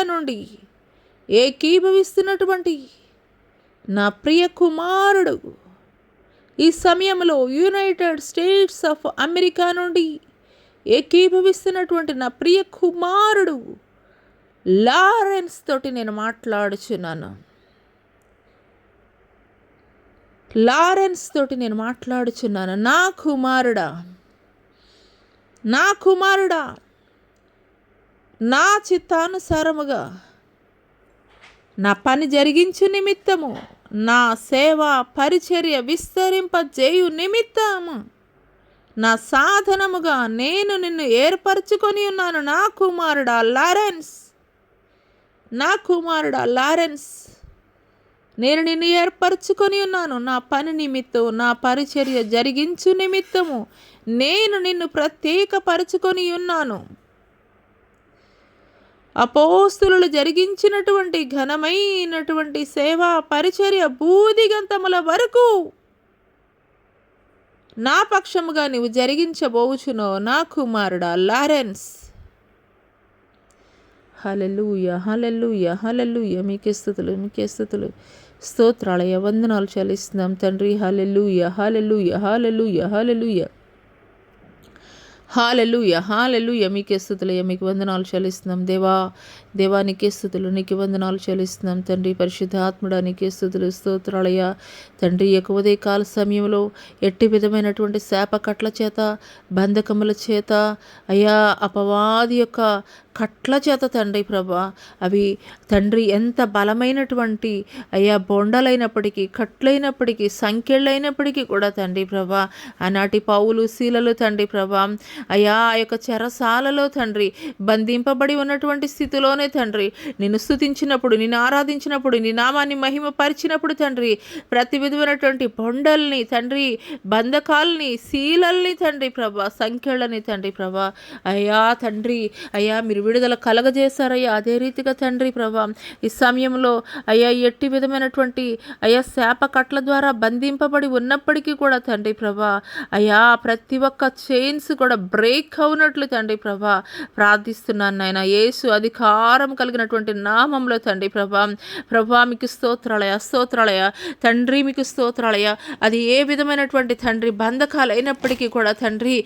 నుండి ఏకీభవిస్తున్నటువంటి నా ప్రియ కుమారుడు, ఈ సమయంలో యునైటెడ్ స్టేట్స్ ఆఫ్ అమెరికా నుండి ఏకీభవిస్తున్నటువంటి నా ప్రియ కుమారుడు లారెన్స్ తోటి నేను మాట్లాడుచున్నాను. లారెన్స్ తోటి నేను మాట్లాడుచున్నాను. నా కుమారుడా, నా కుమారుడా, నా చిత్తానుసారముగా నా పని జరిగించు నిమిత్తము, నా సేవ పరిచర్య విస్తరింపజేయు నిమిత్తము, నా సాధనముగా నేను నిన్ను ఏర్పరచుకొని ఉన్నాను. నా కుమారుడా లారెన్స్, నా కుమారుడా లారెన్స్, నేను నిన్ను ఏర్పరచుకొని ఉన్నాను. నా పని నిమిత్తం, నా పరిచర్య జరిగించు నిమిత్తము నేను నిన్ను ప్రత్యేకపరచుకొని ఉన్నాను. అపోస్తులు జరిగించినటువంటి ఘనమైనటువంటి సేవా పరిచర్య బూదిగంతముల వరకు నా పక్షముగా నీవు జరిగించబోచునో నా కుమారుడా లారెన్స్. హల్లెలూయా, హల్లెలూయా, హల్లెలూయా. మీకే స్తుతులు, మీకే స్తుతులు, స్తోత్రాలయ, వందనాలు చెల్లిస్తున్నాం తండ్రి. హల్లెలూయా, hallelujah, hallelujah, hallelujah, hallelujah, hallelujah. మీకే స్తుతులయ్యా, మీకు వందనాలు చెల్లిస్తున్నాం దేవా. దేవా నీకే స్తుతులు, నీకు వందనాలు చెల్లిస్తున్నాం తండ్రి. పరిశుద్ధ ఆత్ముడా నీకే స్తుతులు, స్తోత్రాలయ్యా తండ్రి. ఉదయ కాల సమయంలో ఎట్టి విధమైనటువంటి శాప కట్ల చేత, బంధకముల చేత, అయ్యా అపవాది యొక్క కట్ల చేత తండ్రి ప్రభా, అవి తండ్రి ఎంత బలమైనటువంటి అయ్యా బొండలైనప్పటికీ, కట్లైనప్పటికీ, సంఖ్యలైనప్పటికీ కూడా తండ్రి ప్రభా, ఆనాటి పౌలు శీలలు తండ్రి ప్రభా, అయ్యా ఆ యొక్క చెరసాలలో తండ్రి బంధింపబడి ఉన్నటువంటి స్థితిలోనే తండ్రి నిన్ను స్తుతించినప్పుడు, నిన్ను ఆరాధించినప్పుడు, నీ నామాన్ని మహిమపరిచినప్పుడు తండ్రి ప్రతి విధమైనటువంటి బొండల్ని తండ్రి, బంధకాల్ని, శీలల్ని తండ్రి ప్రభా, సంఖ్యలని తండ్రి ప్రభా, అయ్యా తండ్రి అయ్యా మీరు విడుదల కలగజేశారయ్యా. అదే రీతిగా తండ్రి ప్రభా ఈ సమయంలో అయ్యా ఎట్టి విధమైనటువంటి అయ్యా శాప కట్ల ద్వారా బంధింపబడి ఉన్నప్పటికీ కూడా తండ్రి ప్రభా, అయ్యా ప్రతి ఒక్క చైన్స్ కూడా బ్రేక్ అవునట్లు తండ్రి ప్రభా ప్రార్థిస్తున్నాను నాయన. యేసు అధికారం కలిగినటువంటి నామంలో తండ్రి ప్రభా. ప్రభా మీకు స్తోత్రాలయ, స్తోత్రాలయ తండ్రి, మీకు స్తోత్రాలయ. అది ఏ విధమైనటువంటి తండ్రి బంధకాలు అయినప్పటికీ కూడా తండ్రి,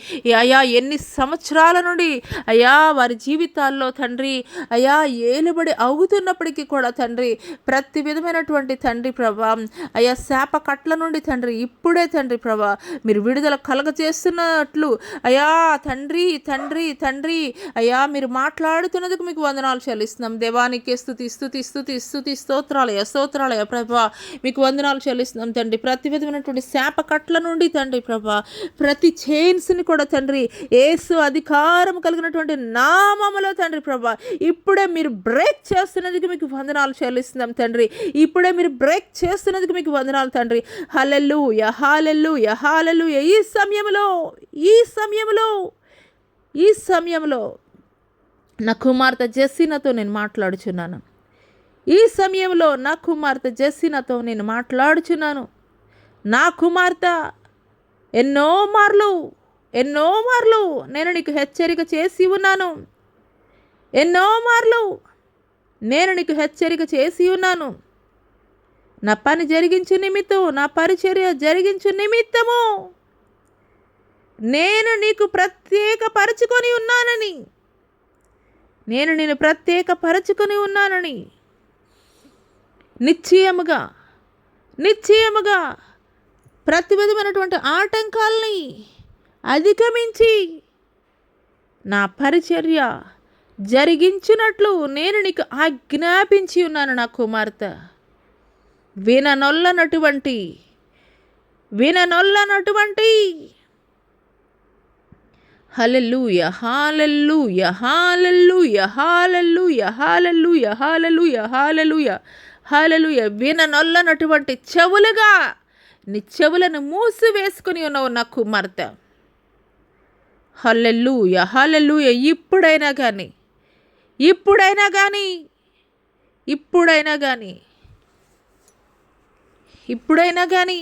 అయ్యా ఎన్ని సంవత్సరాల నుండి అయ్యా వారి జీవితాల్లో తండ్రి అయ్యా ఏలుబడి అవుతున్నప్పటికీ కూడా తండ్రి ప్రతి విధమైనటువంటి తండ్రి ప్రభా అయ్యా శాప కట్ల నుండి తండ్రి ఇప్పుడే తండ్రి ప్రభా మీరు విడుదల కలగజేస్తున్నట్లు అయ్యా తండ్రి తండ్రి తండ్రి అయ్యా మీరు మాట్లాడుతున్నందుకు మీకు వందనాలు చెల్లిస్తున్నాం. దేవానికి స్తుతి స్తుతి స్తుతి స్తుతి, స్తోత్రాలయ, స్తోత్రాలయ ప్రభా, మీకు వందనాలు చెల్లిస్తున్నాం తండ్రి. ప్రతి విధమైనటువంటి శాప కట్ల నుండి తండ్రి ప్రభా, ప్రతి చైన్స్ని కూడా తండ్రి యేసు అధికారం కలిగినటువంటి నామములో తండ్రి ప్రభా ఇప్పుడే మీరు బ్రేక్ చేస్తున్నందుకు మీకు వందనాలు చెల్లిస్తున్నాం తండ్రి. ఇప్పుడే మీరు బ్రేక్ చేస్తున్నందుకు మీకు వందనాలు తండ్రి. హల్లెలూయా, హల్లెలూయా, హల్లెలూయా. ఈ సమయంలో నా కుమార్తె జెస్సినాతో నేను మాట్లాడుచున్నాను. ఈ సమయంలో నా కుమార్తె జెస్సినాతో నేను మాట్లాడుచున్నాను. నా కుమార్తె ఎన్నో మార్లు నేను నీకు హెచ్చరిక చేసి ఉన్నాను. ఎన్నో మార్లు నేను నీకు హెచ్చరిక చేసి ఉన్నాను. నా పని జరిగించు నిమిత్తం, నా పరిచర్య జరిగించు నిమిత్తము నేను నీకు ప్రత్యేకపరచుకొని ఉన్నానని, నేను నిన్ను ప్రత్యేకపరచుకొని ఉన్నానని నిశ్చయముగా ప్రతి విధమైనటువంటి ఆటంకాలని అధిగమించి నా పరిచర్య జరిగించినట్లు నేను నీకు ఆజ్ఞాపించి ఉన్నాను. నా కుమార్తె విననొల్లనటువంటి హల్లెలూయా, hallelujah, hallelujah, hallelujah, hallelujah, hallelujah, hallelujah, హల్లెలూయా. విననొల్లనటువంటి చెవులుగా నీ చెవులను మూసివేసుకుని ఉన్నావు నా కుమార్తె. హల్లెలూయా, హల్లెలూయా. ఇప్పుడైనా కానీ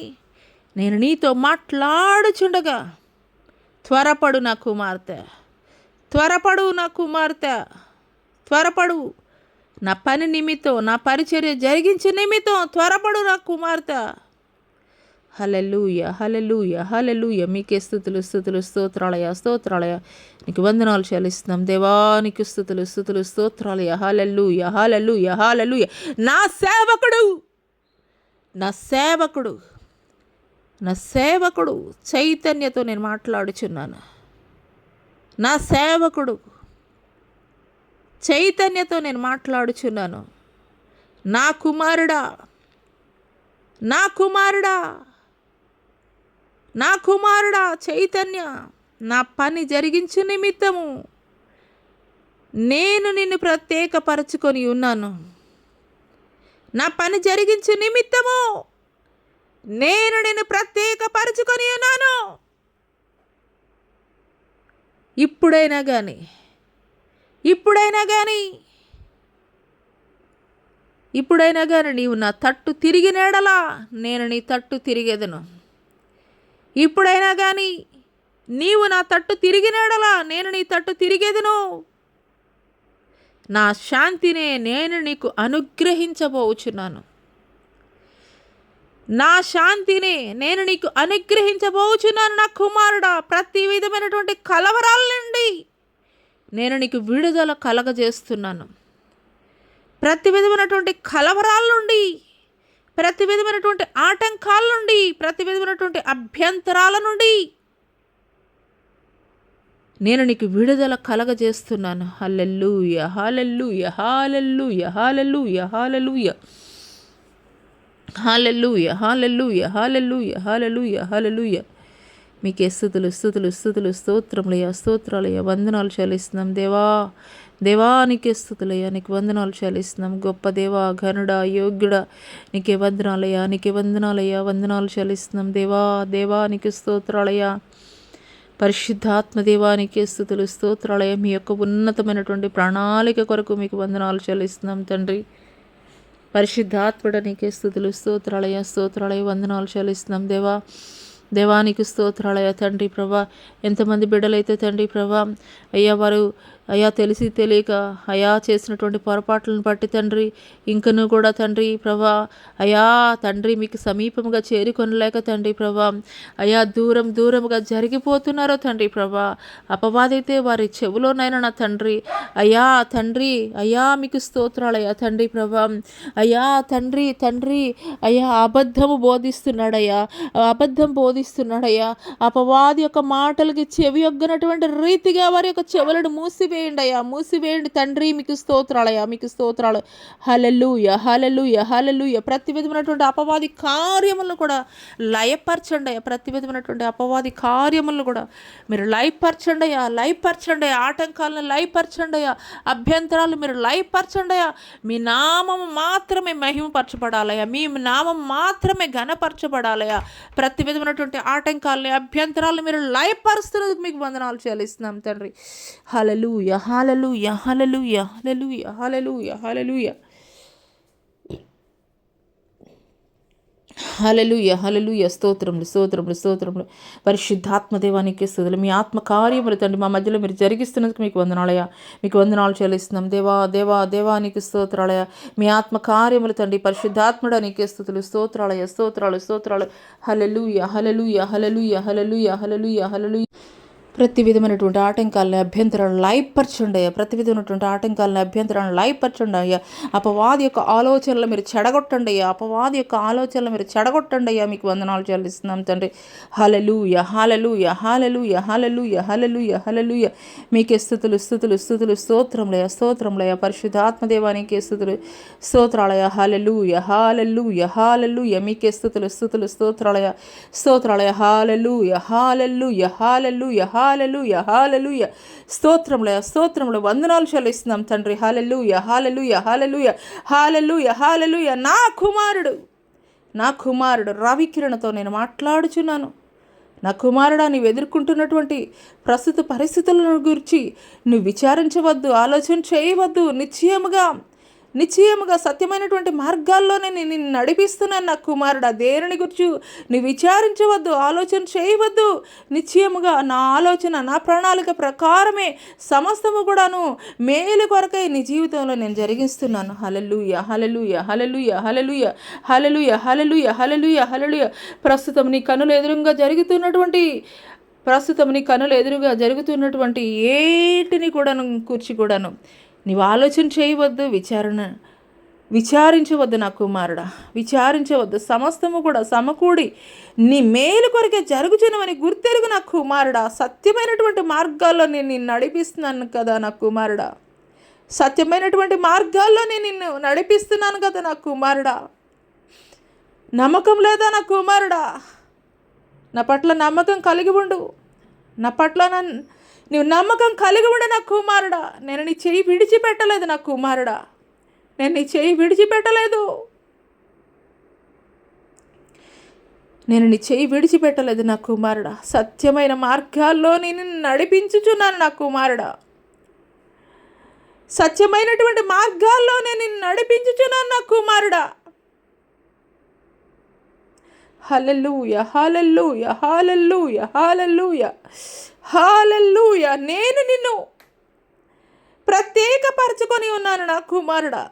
నేను నీతో మాట్లాడుచుండగా త్వరపడు నా కుమార్తె, త్వరపడు నా పని నిమిత్తం, నా పరిచర్య జరిగించే నిమిత్తం త్వరపడు నా కుమార్తె. హల్లెలూయా, హల్లెలూయా, హల్లెలూయా. మీకే స్తుతులు, స్తోత్రాలయ. నీకు వందనాలు చెల్లిస్తున్నాం దేవా. నీకు స్తుతులు, స్తోత్రాలయ. హల్లెలూయా, హల్లెలూయా, హల్లెలూయా. నా సేవకుడు నా సేవకుడు చైతన్యతో నేను మాట్లాడుచున్నాను. నా సేవకుడు చైతన్యతో నేను మాట్లాడుచున్నాను. నా కుమారుడా, నా కుమారుడా, నా కుమారుడా చైతన్య, నా పని జరిగించు నిమిత్తము నేను నిన్ను ప్రత్యేకపరచుకొని ఉన్నాను. నా పని జరిగించు నిమిత్తము నేను నిన్ను ప్రత్యేకపరచుకొని ఉన్నాను. ఇప్పుడైనా కానీ నీవు నా తట్టు తిరిగినేడలా నేను నీ తట్టు తిరిగేదను. ఇప్పుడైనా కానీ నీవు నా తట్టు తిరిగినేడలా నేను నీ తట్టు తిరిగేదను. నా శాంతినే నేను నీకు అనుగ్రహించబోచున్నాను. నా శాంతిని నేను నీకు అనుగ్రహించబోచున్నాను. నా కుమారుడా, ప్రతి విధమైనటువంటి కలవరాల నుండి నేను నీకు విడుదల కలగజేస్తున్నాను. ప్రతి విధమైనటువంటి కలవరాల నుండి, ప్రతి విధమైనటువంటి ఆటంకాల నుండి, ప్రతి విధమైనటువంటి అభ్యంతరాల నుండి నేను నీకు విడుదల కలగజేస్తున్నాను. హల్లెలూయా, hallelujah, hallelujah, hallelujah, hallelujah, hallelujah, hallelujah, hallelujah, hallelujah, hallelujah. మీకే స్తుతులు, స్తుతులు, స్తుతులు, స్తోత్రములయ్యా, స్తోత్రాలయ్యా, వందనాలు చెల్లిస్తున్నాం దేవా. దేవా నీకే స్తుతులయ్యా, నీకు వందనాలు చెల్లిస్తున్నాం. గొప్ప దేవా, ఘనుడా, యోగ్యుడా, నీకే వందనాలయ్యా, నీకే వందనాలయ్యా, వందనాలు చెల్లిస్తున్నాం దేవా. దేవా నీకు స్తోత్రాలయ్యా. పరిశుద్ధాత్మ దేవానికి స్తుతులు, స్తోత్రాలయ్యా. మీ యొక్క ఉన్నతమైనటువంటి ప్రణాళిక కొరకు మీకు వందనాలు చెల్లిస్తున్నాం తండ్రి. పరిశుద్ధాత్ముడ నీకే స్తుతులు, స్తోత్రాలయ్యా, స్తోత్రాలయ్యా, వందనాలు చెల్లిస్తున్నాం దేవా. దేవానికి స్తోత్రాలయ్యా తండ్రి ప్రభా. ఎంతమంది బిడ్డలైతే తండ్రి ప్రభా అయ్యా వారు అయ్యా తెలిసి తెలియక అయా చేసినటువంటి పొరపాట్లను బట్టి తండ్రి ఇంకను కూడా తండ్రి ప్రభా అయా తండ్రి మీకు సమీపంగా చేరుకొనలేక తండ్రి ప్రభా అయా దూరంగా జరిగిపోతున్నారో తండ్రి ప్రభా. అపవాదైతే వారి చెవులోనైనా నా తండ్రి అయ్యా తండ్రి అయ్యా మీకు స్తోత్రాలయ్యా తండ్రి ప్రభా. అయ్యా తండ్రి అయ్యా అబద్ధం బోధిస్తున్నాడయ్యా. అపవాది యొక్క మాటలకి చెవి యొగ్గనటువంటి రీతిగా వారి యొక్క చెవులను మూసివేయండి తండ్రి. మీకు స్తోత్రాలయ్యా, మీకు స్తోత్రాలు. హల్లెలూయా, హల్లెలూయా, హల్లెలూయా. ప్రతి విధమైనటువంటి అపవాది కార్యములను కూడా లయపరచండి అయ్యా. ప్రతి విధమైనటువంటి అపవాది కార్యములను కూడా మీరు లయపరచండి అయ్యా. ఆటంకాలను లయపరచండి అయ్యా. అభ్యంతరాలు మీరు లయపరచండి అయ్యా. మీ నామం మాత్రమే మహిమపరచబడాలయ్యా. మీ నామం మాత్రమే ఘనపరచబడాలయ్యా. ప్రతి విధమైనటువంటి ఆటంకాలని అభ్యంతరాలను మీరు లయపరుస్తున్నందుకు మీకు వందనాలు చెల్లిస్తున్నాం తండ్రి. హల్లెలూయా, hallelujah, hallelujah, hallelujah, hallelujah, hallelujah, hallelujah, హల్లెలూయా. స్తోత్రములు. పరిశుద్ధాత్మ దేవానికి స్తుతులు. మీ ఆత్మ కార్యములు తండ్రి మా మధ్యలో మీరు జరిగిస్తున్నందుకు మీకు వందనాలయ్యా. మీకు వందనాలు చెల్లిస్తున్నాం దేవానికి స్తోత్రాలయ్యా. మీ ఆత్మ కార్యములు తండ్రి పరిశుద్ధాత్ముడా నీకే స్తుతులు, స్తోత్రాలు. హల్లెలూయా, హల్లెలూయా, హల్లెలూయా, హల్లెలూయా, హల్లెలూయా, హల్లెలూయా. ప్రతి విధమైనటువంటి ఆటంకాలని అభ్యంతరాలను లయపరచండి అయ్యా. ప్రతి విధమైనటువంటి ఆటంకాలను అభ్యంతరాలను లయపరచండి అయ్యా. అపవాది యొక్క ఆలోచనలు మీరు చెడగొట్టండి అయ్యా. మీకు వందనాలు చెల్లిస్తున్నాం తండ్రి. హల్లెలూయా, hallelujah, hallelujah, hallelujah, hallelujah, hallelujah. మీకే స్తుతులు, స్తోత్రములయ్యా. పరిశుద్ధాత్మ దేవానికి స్తుతులు, స్తోత్రాలయ్యా. హల్లెలూయా, హల్లెలూయా, హల్లెలూయా. మీకే స్తుతులు, స్తోత్రాలయ్యా. హల్లెలూయా, హల్లెలూయా, హల్లెలూయా, హల్లెలూయా, హల్లెలూయా. స్తోత్రములు వందనాలు చెల్లిస్తున్నాం తండ్రి. హల్లెలూయా, హల్లెలూయా, హల్లెలూయా, హల్లెలూయా, హల్లెలూయా. నా కుమారుడు రవికిరణతో నేను మాట్లాడుచున్నాను. నా కుమారుడా, నీవు ఎదుర్కొంటున్నటువంటి ప్రస్తుత పరిస్థితులను గురించి నువ్వు విచారించవద్దు, ఆలోచన చేయవద్దు. నిశ్చయముగా సత్యమైనటువంటి మార్గాల్లోనే నేను నిన్ను నడిపిస్తున్నాను. నా కుమారుడా, దేనిని గురించి నువ్వు విచారించవద్దు, ఆలోచన చేయవద్దు. నిశ్చయముగా నా ఆలోచన, నా ప్రణాళిక ప్రకారమే సమస్తము కూడాను మేలు కొరకై నీ జీవితంలో నేను జరిగిస్తున్నాను. హల్లెలూయా, hallelujah, hallelujah, hallelujah, hallelujah, hallelujah, hallelujah, హల్లెలూయా. ప్రస్తుతం నీ కన్నుల ఎదురుగా జరుగుతున్నటువంటి ఏటిని కూడాను కూర్చి కూడాను నీవు ఆలోచన చేయవద్దు, విచారించవద్దు నా కుమారుడా, విచారించవద్దు. సమస్తము కూడా సమకూడి నీ మేలు కొరకే జరుగుచున్నవని గుర్తెరుగు నా కుమారుడా. సత్యమైనటువంటి మార్గాల్లో నేను నిన్ను నడిపిస్తున్నాను కదా నా కుమారుడా. సత్యమైనటువంటి మార్గాల్లో నేను నిన్ను నడిపిస్తున్నాను కదా నా కుమారుడా. నమ్మకం లేదా నా కుమారుడా? నా పట్ల నమ్మకం కలిగి ఉండు. నా పట్ల నీవు నమ్మకం కలిగి ఉండు నా కుమారుడా. నేను నీ చెయ్యి విడిచిపెట్టలేదు నా కుమారుడా. నేను నీ చెయ్యి విడిచిపెట్టలేదు. నేను నీ చెయ్యి విడిచిపెట్టలేదు నా కుమారుడా. సత్యమైన మార్గాల్లో నేను నడిపించుచున్నాను నా కుమారుడా. సత్యమైనటువంటి మార్గాల్లో నేను నిన్ను నడిపించుచున్నాను నా కుమారుడా. హల్లెలూయా, హల్లెలూయా, హల్లెలూయా, హల్లెలూయా, హల్లెలూయా. నేను నిన్ను ప్రత్యేకపరచుకొని ఉన్నాను నా కుమారుడా.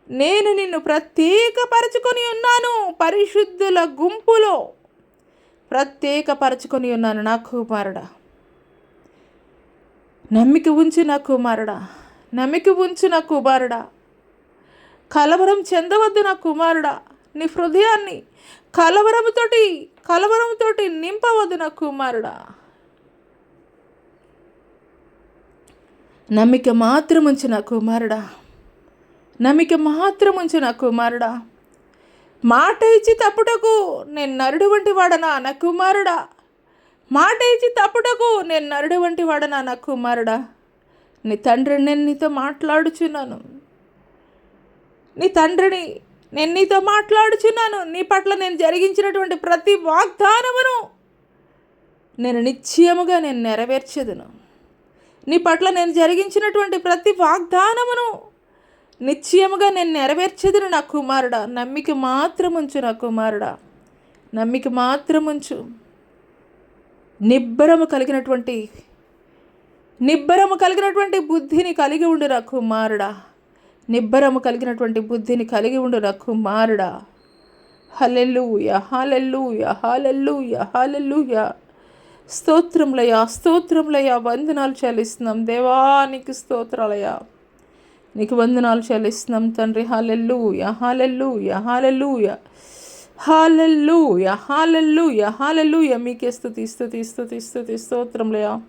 నేను నిన్ను ప్రత్యేకపరచుకొని ఉన్నాను. పరిశుద్ధుల గుంపులో ప్రత్యేకపరచుకొని ఉన్నాను నా కుమారుడా. నమ్మిక ఉంచు నా కుమారుడా. నమ్మిక ఉంచు నా కుమారుడా. కలవరం చెందవద్దు నా కుమారుడా. నీ హృదయాన్ని కలవరంతోటి నింపవద్దు నా కుమారుడా. నమ్మిక మాత్రం ఉంచు నా కుమారుడా. నమ్మిక మాత్రం ఉంచు నా కుమారుడా. మాట ఇచ్చి తప్పుటకు నేను నరుడు వంటి వాడనా నా కుమారుడా. మాట ఇచ్చి తప్పుటకు నేను నరుడు వంటి వాడనా నా కుమారుడా. నీ తండ్రిని నేను నీతో మాట్లాడుచున్నాను. నీ తండ్రిని నేను నీతో మాట్లాడుచున్నాను. నీ పట్ల నేను జరిగించినటువంటి ప్రతి వాగ్దానమును నేను నిశ్చయముగా నెరవేర్చెదను. నీ పట్ల నేను జరిగించినటువంటి ప్రతి వాగ్దానమును నిశ్చయముగా నెరవేర్చెదను నా కుమారుడా. నమ్మిక మాత్రం ఉంచు నా కుమారుడా. నమ్మిక మాత్రం ఉంచు. నిబ్బరము కలిగినటువంటి బుద్ధిని కలిగి ఉండు నా కుమారుడా. నిబ్బరము కలిగినటువంటి బుద్ధిని కలిగి ఉండు నా కుమారుడా. హల్లెలూయా, హల్లెలూయా, హల్లెలూయా, హల్లెలూయా. స్తోత్రములయ్యా, స్తోత్రములయ్యా. వందనాలు చెల్లిస్తున్నాం దేవా. నీకు స్తోత్రాలయ్యా. నీకు వందనాలు చెల్లిస్తున్నాం తండ్రి. హల్లెలూయా, hallelujah, hallelujah, hallelujah, hallelujah, hallelujah. మీకే స్తుతి, స్తుతి, స్తుతి, స్తుతి. స్తోత్రములయ్యా,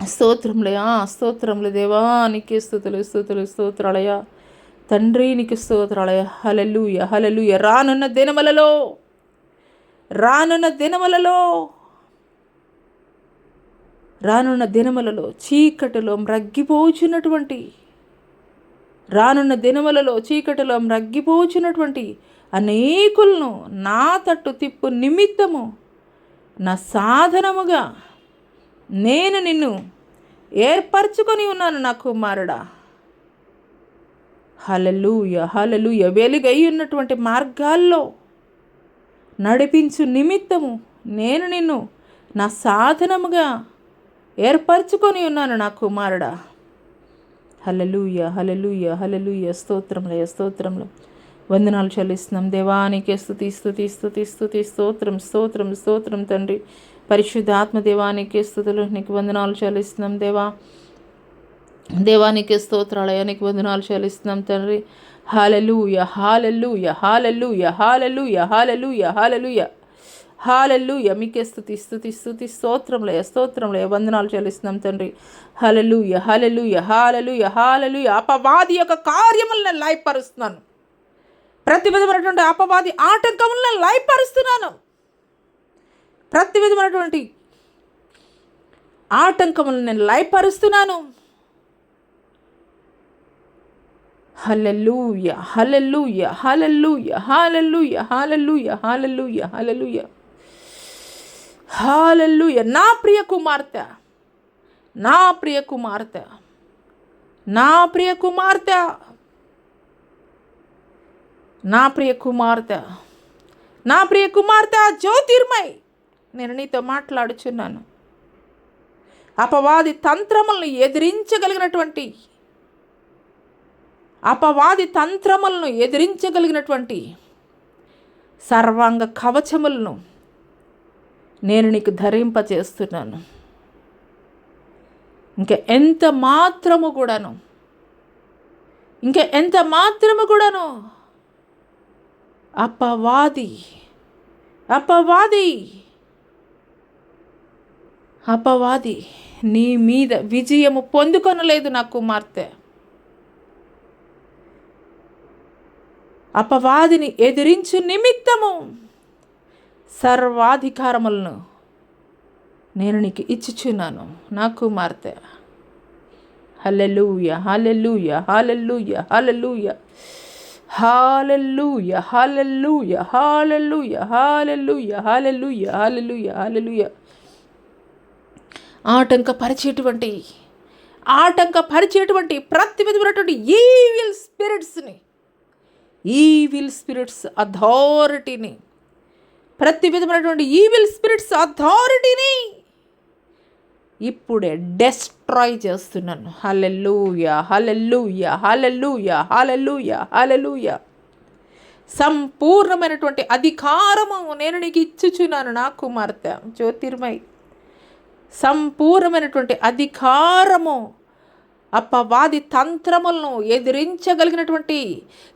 స్తోత్రములయ్యా, స్తోత్రములు దేవా. నీకే స్తుతులు, స్తుతులు, స్తోత్రాలయ్యా తండ్రి. నీకు స్తోత్రాలయ్యా. హల్లెలూయా, హల్లెలూయా. రానున్న దినములలో చీకటిలో మ్రగ్గిపోచున్నటువంటి అనేకులను నా తట్టు తిప్పు నిమిత్తము నా సాధనముగా నేను నిన్ను ఏర్పరచుకొని ఉన్నాను నా కుమారుడా. హల్లెలూయా, హల్లెలూయా. వెలుగై ఉన్నటువంటి మార్గాల్లో నడిపించు నిమిత్తము నేను నిన్ను నా సాధనముగా ఏర్పరచుకొని ఉన్నాను నా కుమారుడా. హల్లెలూయా, హల్లెలూయా, హల్లెలూయా. స్తోత్రములయ్యా, స్తోత్రములు. వందనాలు చెల్లిస్తున్నాం దేవానికే స్తుతి, స్తుతి, స్తుతి, స్తుతి. స్తోత్రం, స్తోత్రం, స్తోత్రం తండ్రి. పరిశుద్ధాత్మ దేవానికే స్తుతులు. నీకు వందనాలు చెల్లిస్తున్నాం దేవా. దేవానికే స్తోత్రాలయ్యా. నీకు వందనాలు చెల్లిస్తున్నాం తండ్రి. హల్లెలూయా, hallelujah, hallelujah, hallelujah, hallelujah, hallelujah, hallelujah. మీకే స్తుతి, స్తుతి, స్తుతి. స్తోత్రములయ్యా, స్తోత్రములయ్యా. వందనాలు చెల్లిస్తున్నాం తండ్రి. హల్లెలూయా, హల్లెలూయా, హల్లెలూయా, హల్లెలూయా. అపవాది యొక్క కార్యములను లయపరుస్తున్నాను. ప్రతి విధమైనటువంటి అపవాది ఆటంకములను లయపరుస్తున్నాను. ప్రతి విధమైనటువంటి ఆటంకములను నేను లయపరుస్తున్నాను. హల్లెలూయా, hallelujah, hallelujah, hallelujah, hallelujah, hallelujah, hallelujah, హల్లెలూయా. నా ప్రియ కుమార్తె, నా ప్రియ కుమార్తె, నా ప్రియ కుమార్తె, నా ప్రియ కుమార్తె, నా ప్రియ కుమార్తె జ్యోతిర్మయ్, నేను నీతో మాట్లాడుచున్నాను. అపవాది తంత్రములను ఎదిరించగలిగినటువంటి సర్వాంగ కవచములను నేను నీకు ధరింపచేస్తున్నాను. ఇంకా ఎంత మాత్రము కూడాను ఇంకా ఎంత మాత్రము కూడాను అపవాది అపవాది అపవాది నీ మీద విజయము పొందుకొనలేదు నా కుమార్తె. అపవాదిని ఎదిరించు నిమిత్తము సర్వాధికారములను నేను నీకు ఇచ్చుచున్నాను నా కుమార్తె. హల్లెలూయా hallelujah hallelujah hallelujah hallelujah hallelujah hallelujah hallelujah hallelujah hallelujah హల్లెలూయా. ఆటంకపరిచేటువంటి ప్రతి విధమైనటువంటి ఈవిల్ స్పిరిట్స్ అథారిటీని, ప్రతి విధమైనటువంటి ఈవిల్ స్పిరిట్స్ అథారిటీని ఇప్పుడే డెస్ట్రాయ్ చేస్తున్నాను. హల్లెలూయా హల్లెలూయా హల్లెలూయా హల్లెలూయా హల్లెలూయా. సంపూర్ణమైనటువంటి అధికారము నేను నీకు ఇచ్చుచున్నాను నా కుమార్తె జ్యోతిర్మయి. సంపూర్ణమైనటువంటి అధికారము, అపవాది తంత్రములను ఎదిరించగలిగినటువంటి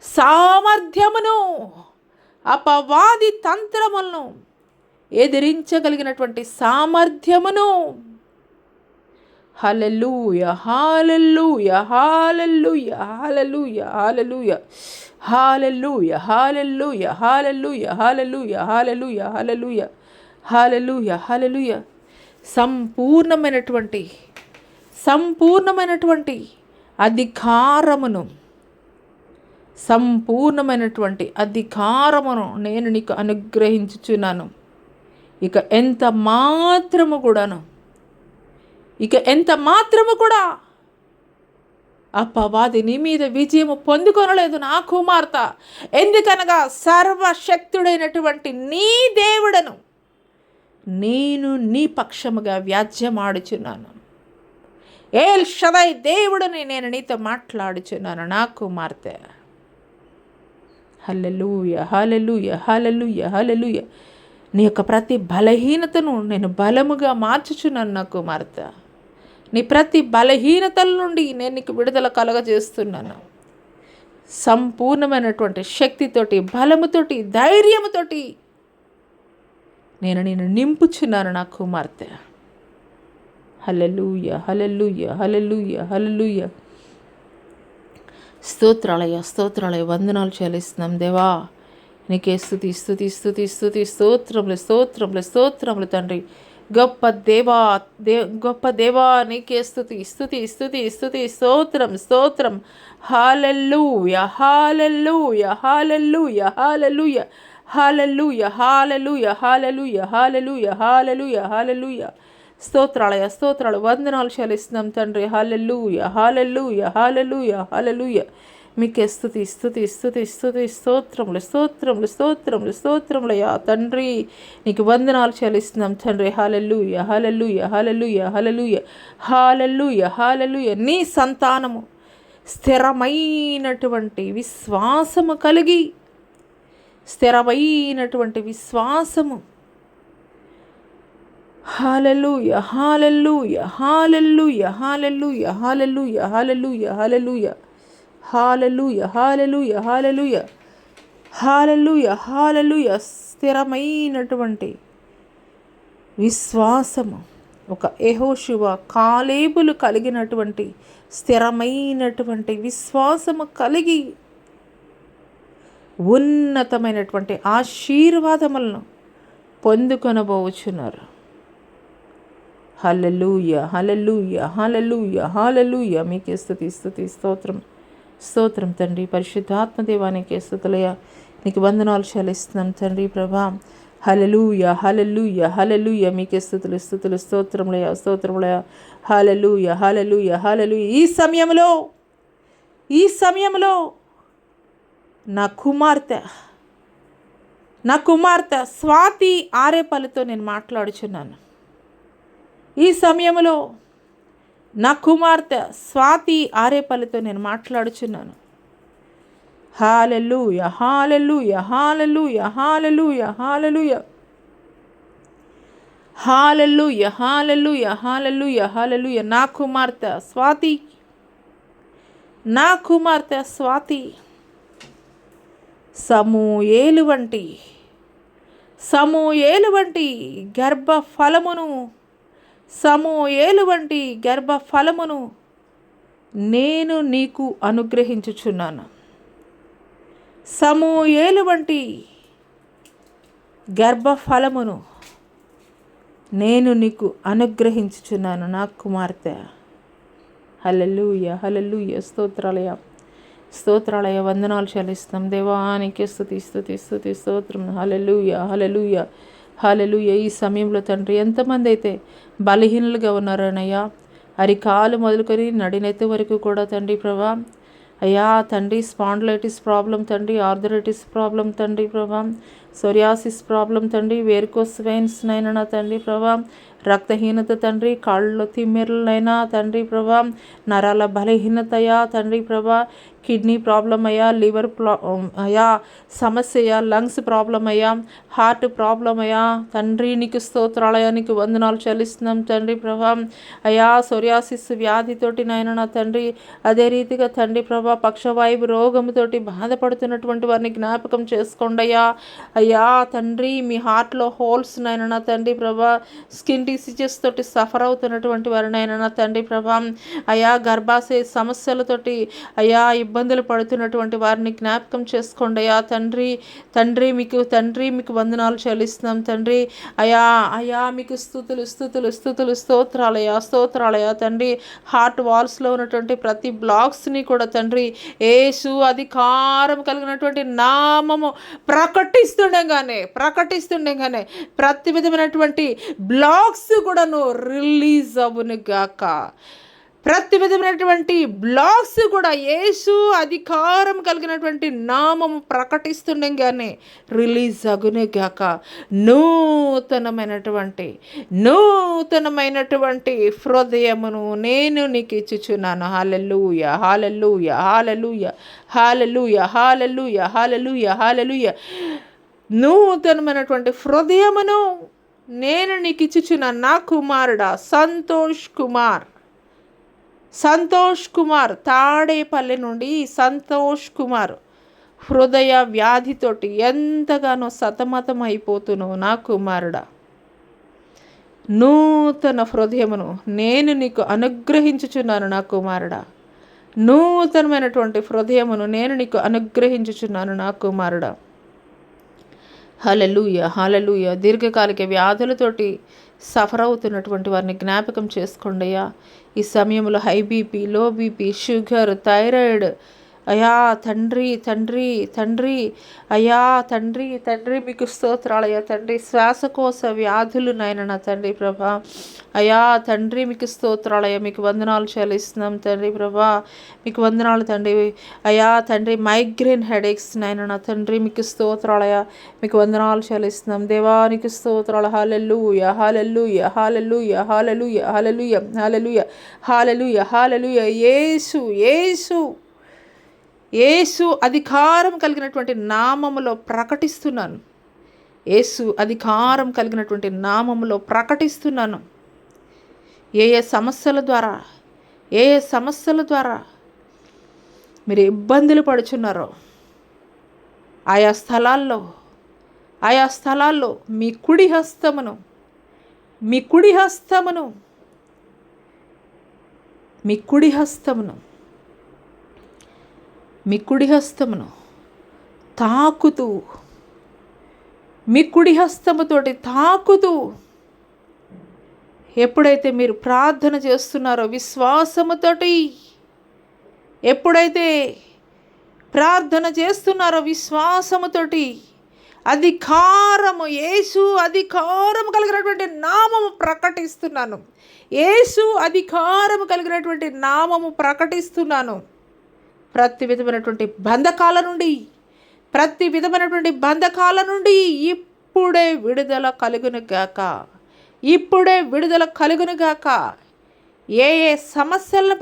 సామర్థ్యమును, అపవాది తంత్రములను ఎదిరించగలిగినటువంటి సామర్థ్యమును. హల్లెలూయా hallelujah hallelujah hallelujah hallelujah hallelujah hallelujah hallelujah hallelujah hallelujah hallelujah hallelujah హల్లెలూయా. సంపూర్ణమైనటువంటి అధికారమును నేను నీకు అనుగ్రహించుచున్నాను. ఇక ఎంత మాత్రము కూడా అపవాది నీ మీద విజయము పొందుకొనలేదు నా కుమార్తె. ఎందుకనగా సర్వశక్తుడైనటువంటి నీ దేవుడను నేను నీ పక్షముగా వ్యాజ్యమాడుచున్నాను. ఎల్ షదై దేవుడని నేను నీతో మాట్లాడుచున్నాను నా కుమార్తె. హల్లెలూయా హల్లెలూయా హల్లెలూయా హల్లెలూయా. నీ యొక్క ప్రతి బలహీనతను నేను బలముగా మార్చుచున్నాను నా కుమార్తె. నీ ప్రతి బలహీనతల నుండి నేను నీకు విడుదల కలగజేస్తున్నాను. సంపూర్ణమైనటువంటి శక్తితోటి, బలముతోటి, ధైర్యముతోటి నేను నింపుచున్నాను నా కుమార్తె. హల్లెలూయా హల్లెలూయా హల్లెలూయా హల్లెలూయా. స్తోత్రాలయ వందనాలు చెల్లిస్తున్నాం దేవా. నీకే స్తుతి స్తుతి స్తుతి స్తుతి స్తోత్రములు స్తోత్రములు స్తోత్రములు తండ్రి. గొప్ప దేవా నీకే స్తుతి స్తుతి స్తుతి స్తుతి స్తోత్రం స్తోత్రం. హల్లెలూయా hallelujah hallelujah hallelujah hallelujah hallelujah hallelujah hallelujah hallelujah హల్లెలూయా. స్తోత్రాలు వందనాలు చెల్లిస్తున్నాం తండ్రి. హల్లెలూయా హల్లెలూయా హల్లెలూయా హల్లెలూయా. మీకే స్తుతి స్తుతి స్తుతి స్తుతి స్తోత్రములు స్తోత్రములు స్తోత్రములు స్తోత్రములయ్యా తండ్రి. నీకు వందనాలు చెల్లిస్తున్నాం తండ్రి. హల్లెలూయా హల్లెలూయా హల్లెలూయా హల్లెలూయా హల్లెలూయా హల్లెలూయా. నీ సంతానము స్థిరమైనటువంటి విశ్వాసము కలిగి, స్థిరమైనటువంటి విశ్వాసము. హల్లెలూయా hallelujah hallelujah hallelujah hallelujah hallelujah hallelujah hallelujah hallelujah hallelujah hallelujah హల్లెలూయా. స్థిరమైనటువంటి విశ్వాసము, ఒక యెహోషువ కాలేబులు కలిగినటువంటి స్థిరమైనటువంటి విశ్వాసము కలిగి ఉన్నతమైనటువంటి ఆశీర్వాదములను పొందుకొనబోచున్నారు. హల్లెలూయా హల్లెలూయా హల్లెలూయా హల్లెలూయా. మీకే స్తుతి స్తుతి స్తోత్రం స్తోత్రం తండ్రి. పరిశుద్ధాత్మదేవానికి స్తుతులయ్యా. నీకు వందనాలు చెల్లిస్తున్నాం తండ్రి ప్రభా. హల్లెలూయా హల్లెలూయా హల్లెలూయా. మీకే స్తుతులు స్తుతులు స్తోత్రములయ్యా స్తోత్రములయ్యా. హల్లెలూయా హల్లెలూయా హల్లెలూయా. ఈ సమయంలో నా కుమార్తె స్వాతి ఆరేపల్లితో నేను మాట్లాడుచున్నాను. ఈ సమయంలో నా కుమార్తె స్వాతి ఆరేపల్లితో నేను మాట్లాడుచున్నాను. హల్లెలూయా hallelujah hallelujah hallelujah hallelujah hallelujah hallelujah hallelujah హల్లెలూయా. నా కుమార్తె స్వాతి నా కుమార్తె స్వాతి సమూయేలు వంటి గర్భ ఫలమును నేను నీకు అనుగ్రహించుచున్నాను. సమూయేలు వంటి గర్భ ఫలమును నేను నీకు అనుగ్రహించుచున్నాను నా కుమార్తె. హల్లెలూయా, హల్లెలూయా. స్తోత్రాలయ వందనాలు చెల్లిస్తాం దేవానికి. స్తుతి స్తోత్రం. హల్లెలూయా, హల్లెలూయా, హల్లెలూయా. ఈ సమయంలో తండ్రి ఎంతమంది అయితే బలహీనులుగా ఉన్నారనయ్యా, అరికాలు మొదలుకొని నడినెత్తి వరకు కూడా తండ్రి ప్రభా, అయ్యా తండ్రి స్పాండిలైటిస్ ప్రాబ్లం తండ్రి, ఆర్థరైటిస్ ప్రాబ్లం తండ్రి ప్రభా, సోరియాసిస్ ప్రాబ్లం తండ్రి, వేరికోస్ వెయిన్స్ నైనా నా తండ్రి ప్రభా, రక్తహీనత తండ్రి, కాళ్ళలో తిమ్మెరలైనా తండ్రి ప్రభా, నరాల బలహీనతయా తండ్రి ప్రభా, కిడ్నీ ప్రాబ్లం అయ్యా, లివర్ అయ్యా సమస్య అయ్యా, లంగ్స్ ప్రాబ్లం అయ్యా, హార్ట్ ప్రాబ్లం అయ్యా తండ్రి, నీకు స్తోత్రాలయానికి వందనాలు చెల్లిస్తున్నాం తండ్రి ప్రభా. అయ్యా సోరియాసిస్ వ్యాధితోటి నాయన నా తండ్రి, అదే రీతిగా తండ్రి ప్రభా పక్షవాయువు రోగముతోటి బాధపడుతున్నటువంటి వారిని జ్ఞాపకం చేసుకోండి అయ్యా. అయ్యా తండ్రి మీ హార్ట్లో హోల్స్ నైనా నా తండ్రి ప్రభా, స్కిన్ డిసీజెస్ తోటి సఫర్ అవుతున్నటువంటి వారినైనా నా తండ్రి ప్రభా, అయ్యా గర్భాశయ సమస్యలతోటి అయ్యా ఇబ్బందులు పడుతున్నటువంటి వారిని జ్ఞాపకం చేసుకోండి అయ్యా తండ్రి మీకు వందనాలు చెల్లిస్తున్నాం తండ్రి. అయ్యా మీకు స్తోత్రాలయ్యా తండ్రి. హార్ట్ వాల్స్లో ఉన్నటువంటి ప్రతి బ్లాక్స్ని కూడా తండ్రి యేసు అధికారం కలిగినటువంటి నామము ప్రకటిస్తుండగానే ప్రతి విధమైనటువంటి బ్లాక్స్ కూడాను రిలీజ్ అవ్వును గాక. ప్రతి విధమైనటువంటి బ్లాక్స్ కూడా యేసు అధికారం కలిగినటువంటి నామము ప్రకటిస్తుండగానే రిలీజ్ అగునే గాక. నూతనమైనటువంటి హృదయమును నేను నీకు ఇచ్చుచున్నాను. హల్లెలూయా, hallelujah, hallelujah, hallelujah, hallelujah, hallelujah, హల్లెలూయా. నూతనమైనటువంటి హృదయమును నేను నీకు ఇచ్చుచున్నాను నా కుమారుడా. సంతోష్ కుమార్ తాడేపల్లి నుండి సంతోష్ కుమార్ హృదయ వ్యాధితోటి ఎంతగానో సతమతం అయిపోతున్నావు నా కుమారుడా. నూతన హృదయమును నేను నీకు అనుగ్రహించుచున్నాను నా కుమారుడా. నూతనమైనటువంటి హృదయమును నేను నీకు అనుగ్రహించుచున్నాను నా కుమారుడా. హల్లెలూయా, హల్లెలూయా. దీర్ఘకాలిక వ్యాధులతోటి సఫర్ అవుతున్నటువంటి వారిని జ్ఞాపకం చేసుకోండి అయ్యా. ఈ సమయంలో high BP, low BP, sugar, thyroid అయ్యా తండ్రి అయ్యా తండ్రి మీకు స్తోత్రాలయ్యా తండ్రి. శ్వాసకోశ వ్యాధులు నాయన నా తండ్రి ప్రభా, అయ్యా తండ్రి మీకు స్తోత్రాలయ్యా. మీకు వందనాలు చెల్లిస్తున్నాం తండ్రి ప్రభా, మీకు వందనాలు తండ్రి. అయ్యా తండ్రి మైగ్రేన్ హెడేక్స్ నాయన నా తండ్రి మీకు స్తోత్రాలయ్యా. మీకు వందనాలు చెల్లిస్తున్నాం దేవానికి స్తోత్రాలు. హల్లెలూయా, hallelujah, hallelujah, hallelujah, hallelujah, hallelujah, hallelujah, హల్లెలూయా. యేసు అధికారం కలిగినటువంటి నామములో ప్రకటిస్తున్నాను. యేసు అధికారం కలిగినటువంటి నామములో ప్రకటిస్తున్నాను. ఏ సమస్యల ద్వారా మీరు ఇబ్బందులు పడుచున్నారో ఆయా స్థలాల్లో మీ కుడి హస్తమును తాకుతూ, మీ కుడి హస్తముతోటి తాకుతూ ఎప్పుడైతే మీరు ప్రార్థన చేస్తున్నారో విశ్వాసముతోటి, యేసు అధికారము కలిగినటువంటి నామము ప్రకటిస్తున్నాను. యేసు అధికారము కలిగినటువంటి నామము ప్రకటిస్తున్నాను. ప్రతి విధమైనటువంటి బంధకాల నుండి ఇప్పుడే విడుదల కలుగును గాక. ఏ సమస్యలను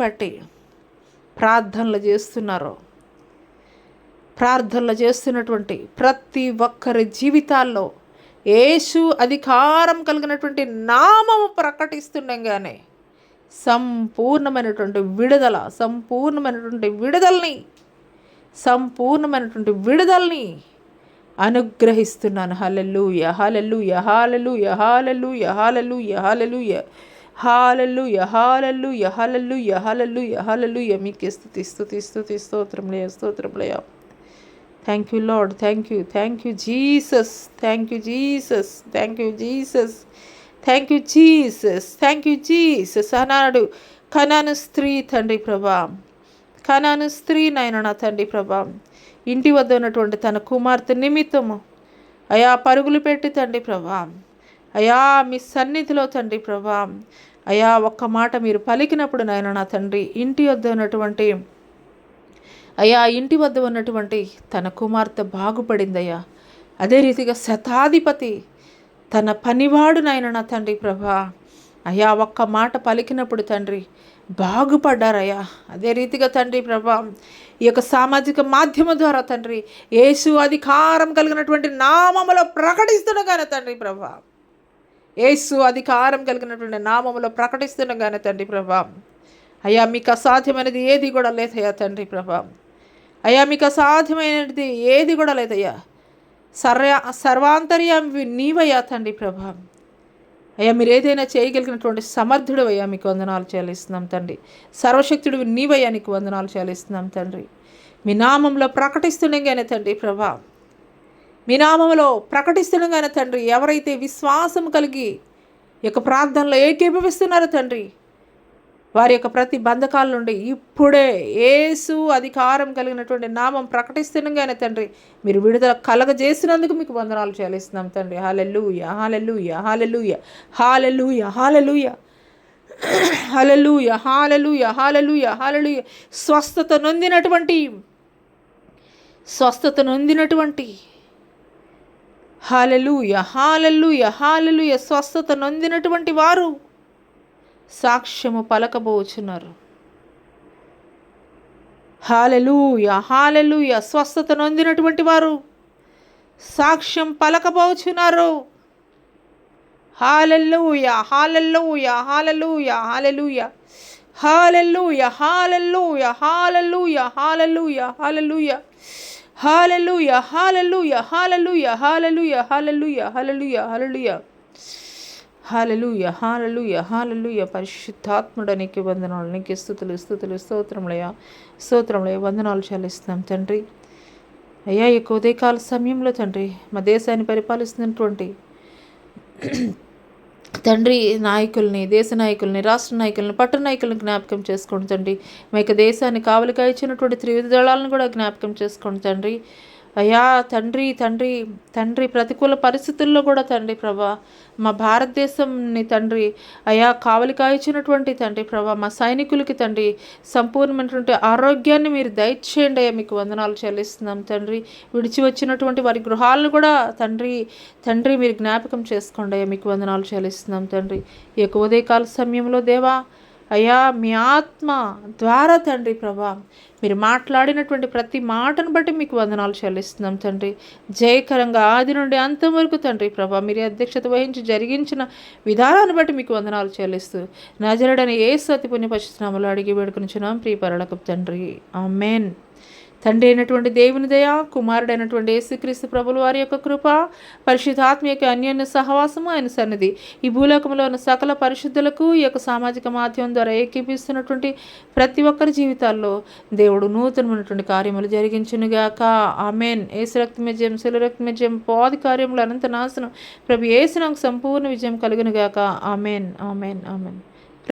బట్టి ప్రార్థనలు చేస్తున్నటువంటి ప్రతి ఒక్కరి జీవితాల్లో యేసు అధికారం కలిగినటువంటి నామము ప్రకటిస్తుండగానే సంపూర్ణమైనటువంటి విడుదలని అనుగ్రహిస్తున్నాను. హల్లెలూయా, hallelujah, hallelujah, hallelujah, hallelujah, hallelujah, hallelujah, hallelujah, hallelujah, hallelujah, hallelujah. మీకే స్తుతి స్తోత్రములయ్యా. Thank you Lord, thank you Jesus, thank you Jesus. ఆనాడు కనాను స్త్రీ తండ్రి ప్రభా, కనాను స్త్రీ నాయన నా తండ్రి ప్రభా, ఇంటి వద్ద ఉన్నటువంటి తన కుమార్తె నిమిత్తము అయా పరుగులు పెట్టి తండ్రి ప్రభా, అయా మీ సన్నిధిలో తండ్రి ప్రభా, అయా ఒక్క మాట మీరు పలికినప్పుడు నాయన నా తండ్రి ఇంటి వద్ద ఉన్నటువంటి తన కుమార్తె బాగుపడిందయ్యా. అదే రీతిగా శతాధిపతి తన పనివాడు నాయన నా తండ్రి ప్రభా, అయ్యా ఒక్క మాట పలికినప్పుడు తండ్రి బాగుపడ్డారయ్యా. అదే రీతిగా తండ్రి ప్రభా, ఈ యొక్క సామాజిక మాధ్యమం ద్వారా తండ్రి యేసు అధికారం కలిగినటువంటి నామములో ప్రకటిస్తుండగానే తండ్రి ప్రభా, యేసు అధికారం కలిగినటువంటి నామములో ప్రకటిస్తుండగానే తండ్రి ప్రభా, అయ్యా మీకు అసాధ్యమైనది ఏది కూడా లేదయ్యా తండ్రి ప్రభా, అయ్యా మీకు అసాధ్యమైనది ఏది కూడా లేదయ్యా. సర్వాంతర్యామి నీవయ్యా తండ్రి ప్రభా, అయ్యా మీరు ఏదైనా చేయగలిగినటువంటి సమర్థుడు అయ్యా, మీకు వందనాలు చెల్లిస్తున్నాం తండ్రి. సర్వశక్తుడు నీవయ్యా, నీకు వందనాలు చెల్లిస్తున్నాం తండ్రి. మీ నామంలో ప్రకటిస్తుండగానే తండ్రి ప్రభా, మీ నామంలో ప్రకటిస్తుండగానే తండ్రి ఎవరైతే విశ్వాసం కలిగి ఈ యొక్క ప్రార్థనలో ఏకీభవిస్తున్నారో తండ్రి, వారి యొక్క ప్రతి బంధకాల నుండి ఇప్పుడే యేసు అధికారం కలిగినటువంటి నామం ప్రకటిస్తుండగానే తండ్రి మీరు విడుదల కలగజేసినందుకు మీకు వందనాలు చెల్లిస్తున్నాం తండ్రి. హల్లెలూయా, hallelujah, hallelujah, hallelujah, hallelujah, hallelujah, hallelujah, hallelujah, హల్లెలూయా. స్వస్థత నొందినటువంటి హల్లెలూయా, హల్లెలూయా, హల్లెలూయా, స్వస్థత నొందినటువంటి వారు సాక్ష్యము పలకబోచున్నారు. హల్లెలూయా, హల్లెలూయా, స్వస్థత నొందినటువంటి వారు సాక్ష్యం పలకబోచున్నారు. హల్లెలూయా, hallelujah, hallelujah, hallelujah, hallelujah, hallelujah, hallelujah, hallelujah, hallelujah, hallelujah, hallelujah, hallelujah, hallelujah, hallelujah, hallelujah, hallelujah, hallelujah, hallelujah, హల్లెలూయా. పరిశుద్ధాత్ముడా నీకు వందనాలు, నీకు స్తోత్రములయ్యా, వందనాలు చెల్లిస్తున్నాం తండ్రి. అయ్యా ఈ ఉదయకాల సమయంలో తండ్రి మా దేశాన్ని పరిపాలిస్తున్నటువంటి తండ్రి నాయకుల్ని, దేశ నాయకుల్ని, రాష్ట్ర నాయకుల్ని, పట్టణ నాయకులను జ్ఞాపకం చేసుకోండి తండ్రి. మా యొక్క దేశాన్ని కావలిగా ఇచ్చినటువంటి త్రివిధ దళాలను కూడా జ్ఞాపకం చేసుకోండి తండ్రి. అయ్యా తండ్రి ప్రతికూల పరిస్థితుల్లో కూడా తండ్రి ప్రభా మా భారతదేశంని తండ్రి అయ్యా కావలి కాయిచ్చినటువంటి తండ్రి ప్రభా మా సైనికులకి తండ్రి సంపూర్ణమైనటువంటి ఆరోగ్యాన్ని మీరు దయచేయండి అయ్యా, మీకు వందనాలు చెల్లిస్తున్నాం తండ్రి. విడిచి వచ్చినటువంటి వారి గృహాలను కూడా తండ్రి మీరు జ్ఞాపకం చేసుకోండి అయ్యా, మీకు వందనాలు చెల్లిస్తున్నాం తండ్రి. ఈ యొక్క ఉదయకాల సమయంలో దేవా అయ్యా మీ ఆత్మ ద్వారా తండ్రి ప్రభా మీరు మాట్లాడినటువంటి ప్రతి మాటను బట్టి మీకు వందనాలు చెల్లిస్తున్నాం తండ్రి. జయకరంగా ఆది నుండి అంతం వరకు తండ్రి ప్రభా మీరు అధ్యక్షత వహించి జరిగించిన విధానాన్ని బట్టి మీకు వందనాలు చెల్లిస్తూ నజరుడని యేసు అతి పుణ్య పరిశుద్ధ నామములో అడిగి వేడుకొనుచున్నాం ప్రియ పరలోకపు తండ్రి, ఆమేన్. తండ్రి అయినటువంటి దేవుని దయ, కుమారుడైనటువంటి యేసుక్రీస్తు ప్రభుల వారి యొక్క కృప, పరిశుద్ధాత్మ యొక్క అన్యోన్య సహవాసము ఆయన సన్నిధి ఈ భూలోకంలో ఉన్న సకల పరిశుద్ధులకు ఈ యొక్క సామాజిక మాధ్యమం ద్వారా ఏకీపిస్తున్నటువంటి ప్రతి ఒక్కరి జీవితాల్లో దేవుడు నూతనమైనటువంటి కార్యములు జరిగించునుగాక. ఆమేన్. యేసు రక్తమేజయం, శిల రక్తమేజయం, పాది కార్యములు అనంత నాశనం ప్రభు యేసు నాకు సంపూర్ణ విజయం కలుగునుగాక. ఆమేన్, ఆమేన్, ఆమేన్.